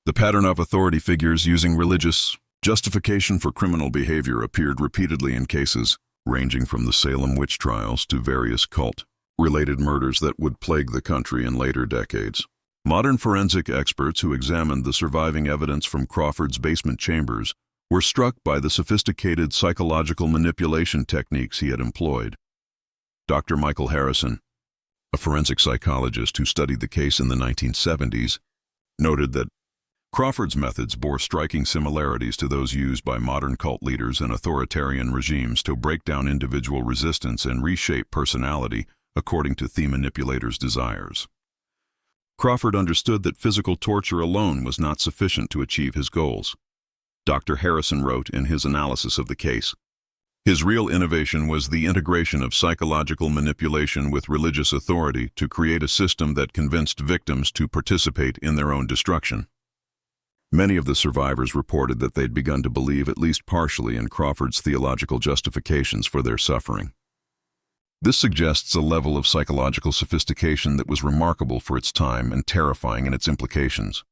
The pattern of authority figures using religious justification for criminal behavior appeared repeatedly in cases ranging from the Salem witch trials to various cult-related murders that would plague the country in later decades. Modern forensic experts who examined the surviving evidence from Crawford's basement chambers were struck by the sophisticated psychological manipulation techniques he had employed. Dr. Michael Harrison, a forensic psychologist who studied the case in the 1970s, noted that Crawford's methods bore striking similarities to those used by modern cult leaders and authoritarian regimes to break down individual resistance and reshape personality according to the manipulator's desires. Crawford understood that physical torture alone was not sufficient to achieve his goals. Dr. Harrison wrote in his analysis of the case, "His real innovation was the integration of psychological manipulation with religious authority to create a system that convinced victims to participate in their own destruction." Many of the survivors reported that they'd begun to believe at least partially in Crawford's theological justifications for their suffering. This suggests a level of psychological sophistication that was remarkable for its time and terrifying in its implications.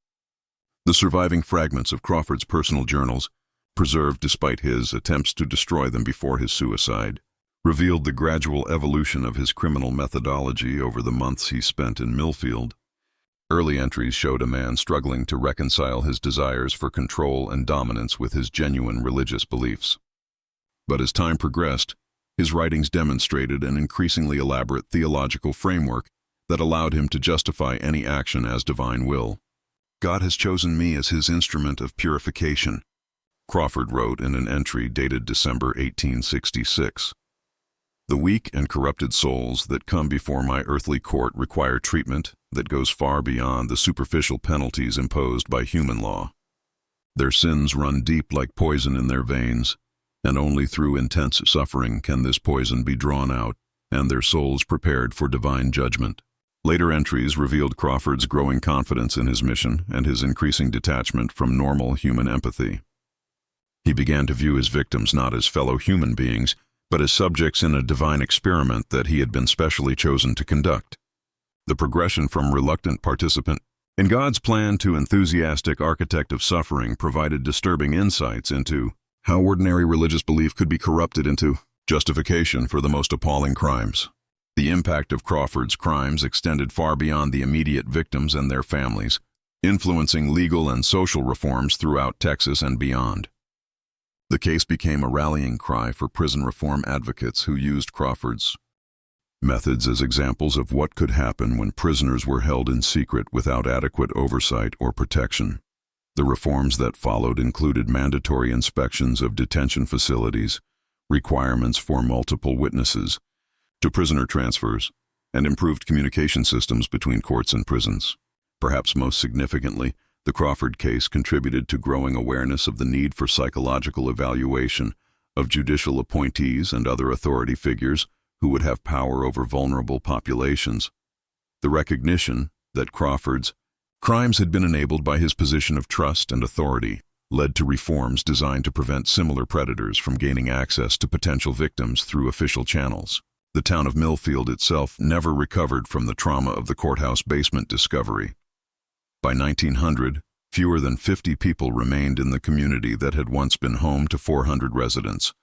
The surviving fragments of Crawford's personal journals, preserved despite his attempts to destroy them before his suicide, revealed the gradual evolution of his criminal methodology over the months he spent in Millfield. Early entries showed a man struggling to reconcile his desires for control and dominance with his genuine religious beliefs. But as time progressed, his writings demonstrated an increasingly elaborate theological framework that allowed him to justify any action as divine will. "God has chosen me as his instrument of purification," Crawford wrote in an entry dated December 1866. "The weak and corrupted souls that come before my earthly court require treatment that goes far beyond the superficial penalties imposed by human law. Their sins run deep like poison in their veins, and only through intense suffering can this poison be drawn out and their souls prepared for divine judgment." Later entries revealed Crawford's growing confidence in his mission and his increasing detachment from normal human empathy. He began to view his victims not as fellow human beings, but as subjects in a divine experiment that he had been specially chosen to conduct. The progression from reluctant participant in God's plan to enthusiastic architect of suffering provided disturbing insights into how ordinary religious belief could be corrupted into justification for the most appalling crimes. The impact of Crawford's crimes extended far beyond the immediate victims and their families, influencing legal and social reforms throughout Texas and beyond. The case became a rallying cry for prison reform advocates who used Crawford's methods as examples of what could happen when prisoners were held in secret without adequate oversight or protection. The reforms that followed included mandatory inspections of detention facilities, requirements for multiple witnesses, to prisoner transfers, and improved communication systems between courts and prisons. Perhaps most significantly, the Crawford case contributed to growing awareness of the need for psychological evaluation of judicial appointees and other authority figures who would have power over vulnerable populations. The recognition that Crawford's crimes had been enabled by his position of trust and authority led to reforms designed to prevent similar predators from gaining access to potential victims through official channels. The town of Millfield itself never recovered from the trauma of the courthouse basement discovery. By 1900, fewer than 50 people remained in the community that had once been home to 400 residents.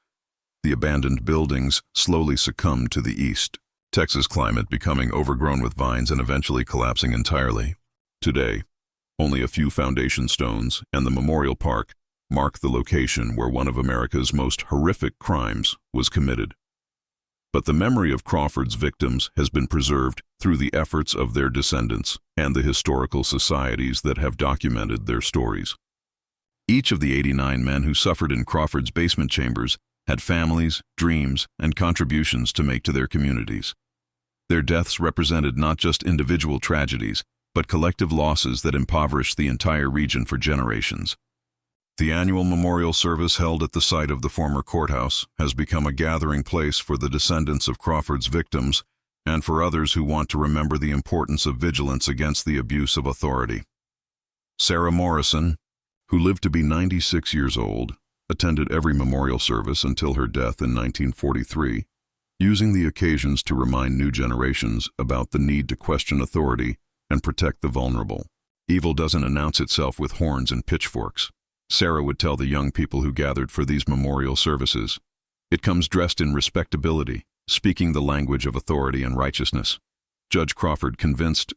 The abandoned buildings slowly succumbed to the east, Texas climate becoming overgrown with vines and eventually collapsing entirely. Today, only a few foundation stones and the memorial park mark the location where one of America's most horrific crimes was committed. but the memory of Crawford's victims has been preserved through the efforts of their descendants and the historical societies that have documented their stories. Each of the 89 men who suffered in Crawford's basement chambers had families, dreams, and contributions to make to their communities. Their deaths represented not just individual tragedies, but collective losses that impoverished the entire region for generations. The annual memorial service held at the site of the former courthouse has become a gathering place for the descendants of Crawford's victims and for others who want to remember the importance of vigilance against the abuse of authority. Sarah Morrison, who lived to be 96 years old, attended every memorial service until her death in 1943, using the occasions to remind new generations about the need to question authority and protect the vulnerable. Evil doesn't announce itself with horns and pitchforks. Sarah would tell the young people who gathered for these memorial services. It comes dressed in respectability, speaking the language of authority and righteousness. Judge Crawford convinced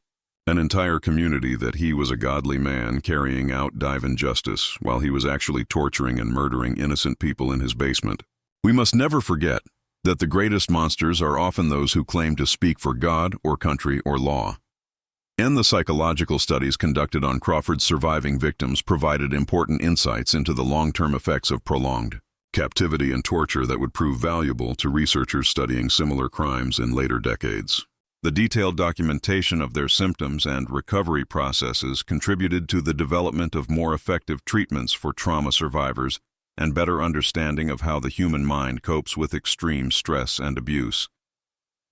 an entire community that he was a godly man carrying out divine justice while he was actually torturing and murdering innocent people in his basement. We must never forget that the greatest monsters are often those who claim to speak for God or country or law. And the psychological studies conducted on Crawford's surviving victims provided important insights into the long-term effects of prolonged captivity and torture that would prove valuable to researchers studying similar crimes in later decades. The detailed documentation of their symptoms and recovery processes contributed to the development of more effective treatments for trauma survivors and better understanding of how the human mind copes with extreme stress and abuse.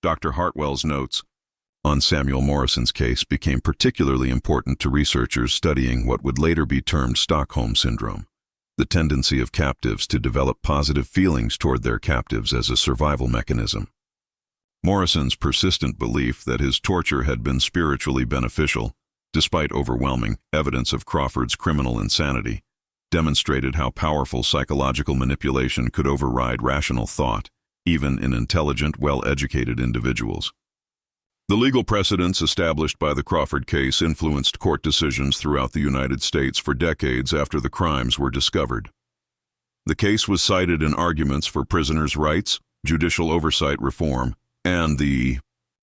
Dr. Hartwell's notes on Samuel Morrison's case became particularly important to researchers studying what would later be termed Stockholm Syndrome, the tendency of captives to develop positive feelings toward their captives as a survival mechanism. Morrison's persistent belief that his torture had been spiritually beneficial, despite overwhelming evidence of Crawford's criminal insanity, demonstrated how powerful psychological manipulation could override rational thought, even in intelligent, well-educated individuals. The legal precedents established by the Crawford case influenced court decisions throughout the United States for decades after the crimes were discovered. The case was cited in arguments for prisoners' rights, judicial oversight reform, and the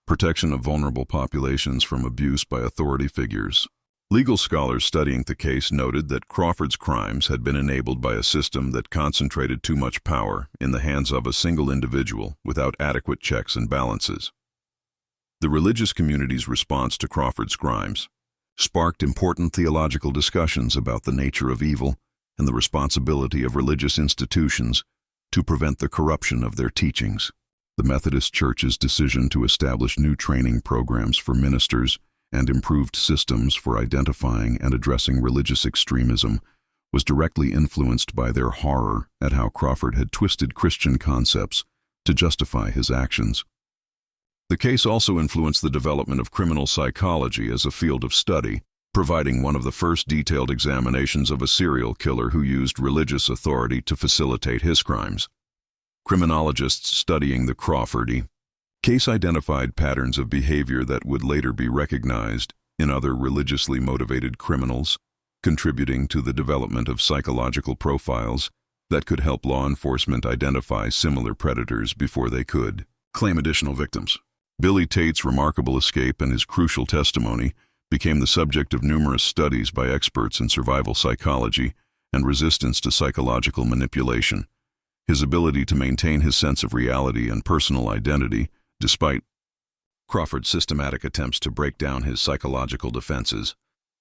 protection of vulnerable populations from abuse by authority figures. Legal scholars studying the case noted that Crawford's crimes had been enabled by a system that concentrated too much power in the hands of a single individual without adequate checks and balances. The religious community's response to Crawford's crimes sparked important theological discussions about the nature of evil and the responsibility of religious institutions to prevent the corruption of their teachings. The Methodist Church's decision to establish new training programs for ministers and improved systems for identifying and addressing religious extremism was directly influenced by their horror at how Crawford had twisted Christian concepts to justify his actions. The case also influenced the development of criminal psychology as a field of study, providing one of the first detailed examinations of a serial killer who used religious authority to facilitate his crimes. Criminologists studying the Crawford case identified patterns of behavior that would later be recognized in other religiously motivated criminals, contributing to the development of psychological profiles that could help law enforcement identify similar predators before they could claim additional victims. Billy Tate's remarkable escape and his crucial testimony became the subject of numerous studies by experts in survival psychology and resistance to psychological manipulation. His ability to maintain his sense of reality and personal identity, despite Crawford's systematic attempts to break down his psychological defenses,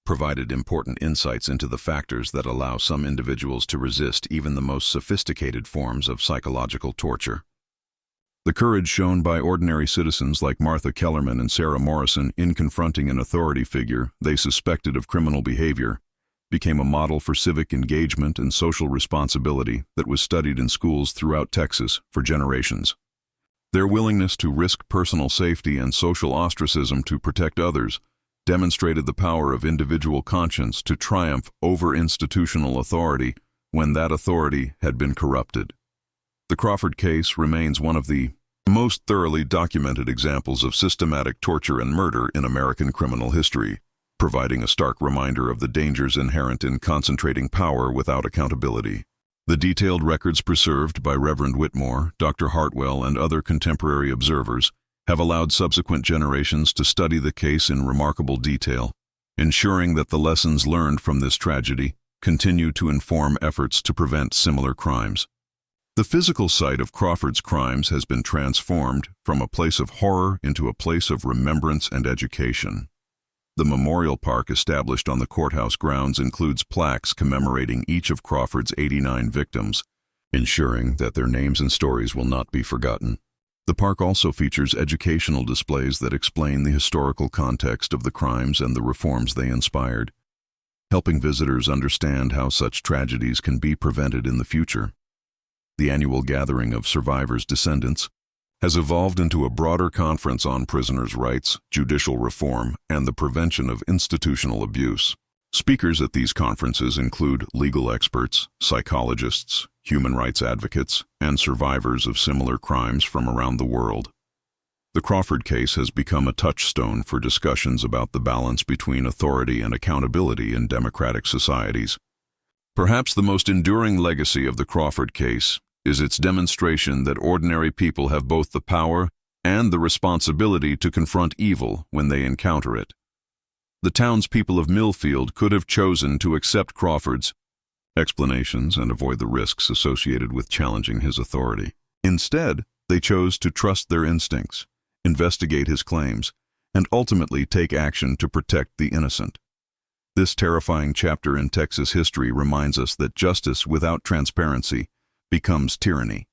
provided important insights into the factors that allow some individuals to resist even the most sophisticated forms of psychological torture. The courage shown by ordinary citizens like Martha Kellerman and Sarah Morrison in confronting an authority figure they suspected of criminal behavior became a model for civic engagement and social responsibility that was studied in schools throughout Texas for generations. Their willingness to risk personal safety and social ostracism to protect others demonstrated the power of individual conscience to triumph over institutional authority when that authority had been corrupted. The Crawford case remains one of the most thoroughly documented examples of systematic torture and murder in American criminal history, providing a stark reminder of the dangers inherent in concentrating power without accountability. The detailed records preserved by Reverend Whitmore, Dr. Hartwell, and other contemporary observers have allowed subsequent generations to study the case in remarkable detail, ensuring that the lessons learned from this tragedy continue to inform efforts to prevent similar crimes. The physical site of Crawford's crimes has been transformed from a place of horror into a place of remembrance and education. The memorial park established on the courthouse grounds includes plaques commemorating each of Crawford's 89 victims, ensuring that their names and stories will not be forgotten. The park also features educational displays that explain the historical context of the crimes and the reforms they inspired, helping visitors understand how such tragedies can be prevented in the future. The annual gathering of survivors' descendants has evolved into a broader conference on prisoners' rights, judicial reform, and the prevention of institutional abuse. Speakers at these conferences include legal experts, psychologists, human rights advocates, and survivors of similar crimes from around the world. The Crawford case has become a touchstone for discussions about the balance between authority and accountability in democratic societies. Perhaps the most enduring legacy of the Crawford case is its demonstration that ordinary people have both the power and the responsibility to confront evil when they encounter it. The townspeople of Millfield could have chosen to accept Crawford's explanations and avoid the risks associated with challenging his authority. Instead, they chose to trust their instincts, investigate his claims, and ultimately take action to protect the innocent. This terrifying chapter in Texas history reminds us that justice without transparency becomes tyranny,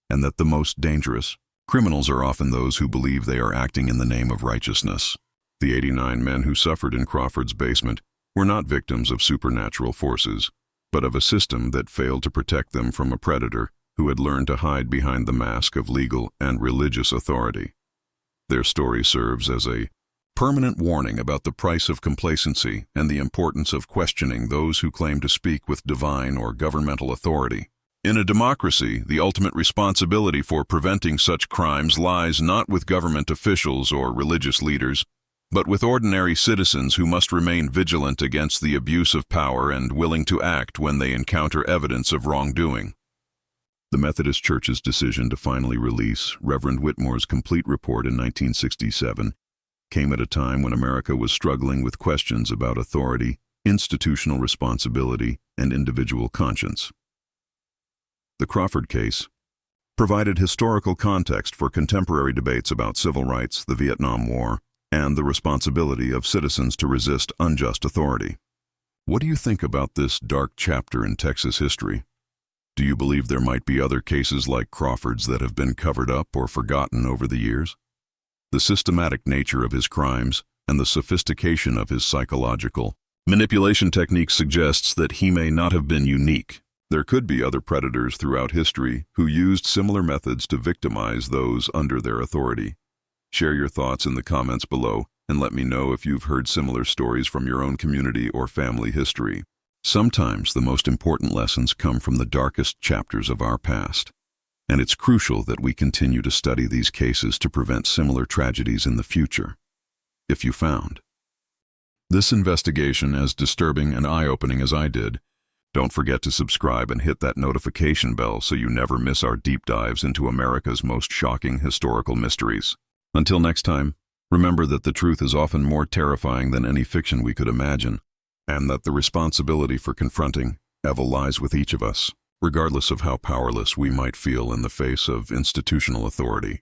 and that the most dangerous criminals are often those who believe they are acting in the name of righteousness. The 89 men who suffered in Crawford's basement were not victims of supernatural forces, but of a system that failed to protect them from a predator who had learned to hide behind the mask of legal and religious authority. Their story serves as a permanent warning about the price of complacency and the importance of questioning those who claim to speak with divine or governmental authority. In a democracy, the ultimate responsibility for preventing such crimes lies not with government officials or religious leaders, but with ordinary citizens who must remain vigilant against the abuse of power and willing to act when they encounter evidence of wrongdoing. The Methodist Church's decision to finally release Reverend Whitmore's complete report in 1967 came at a time when America was struggling with questions about authority, institutional responsibility, and individual conscience. The Crawford case provided historical context for contemporary debates about civil rights, the Vietnam War, and the responsibility of citizens to resist unjust authority. What do you think about this dark chapter in Texas history? Do you believe there might be other cases like Crawford's that have been covered up or forgotten over the years? The systematic nature of his crimes and the sophistication of his psychological manipulation techniques suggests that he may not have been unique. There could be other predators throughout history who used similar methods to victimize those under their authority. Share your thoughts in the comments below and let me know if you've heard similar stories from your own community or family history. Sometimes the most important lessons come from the darkest chapters of our past, and it's crucial that we continue to study these cases to prevent similar tragedies in the future. If you found this investigation as disturbing and eye-opening as I did, don't forget to subscribe and hit that notification bell so you never miss our deep dives into America's most shocking historical mysteries. Until next time, remember that the truth is often more terrifying than any fiction we could imagine, and that the responsibility for confronting evil lies with each of us, regardless of how powerless we might feel in the face of institutional authority.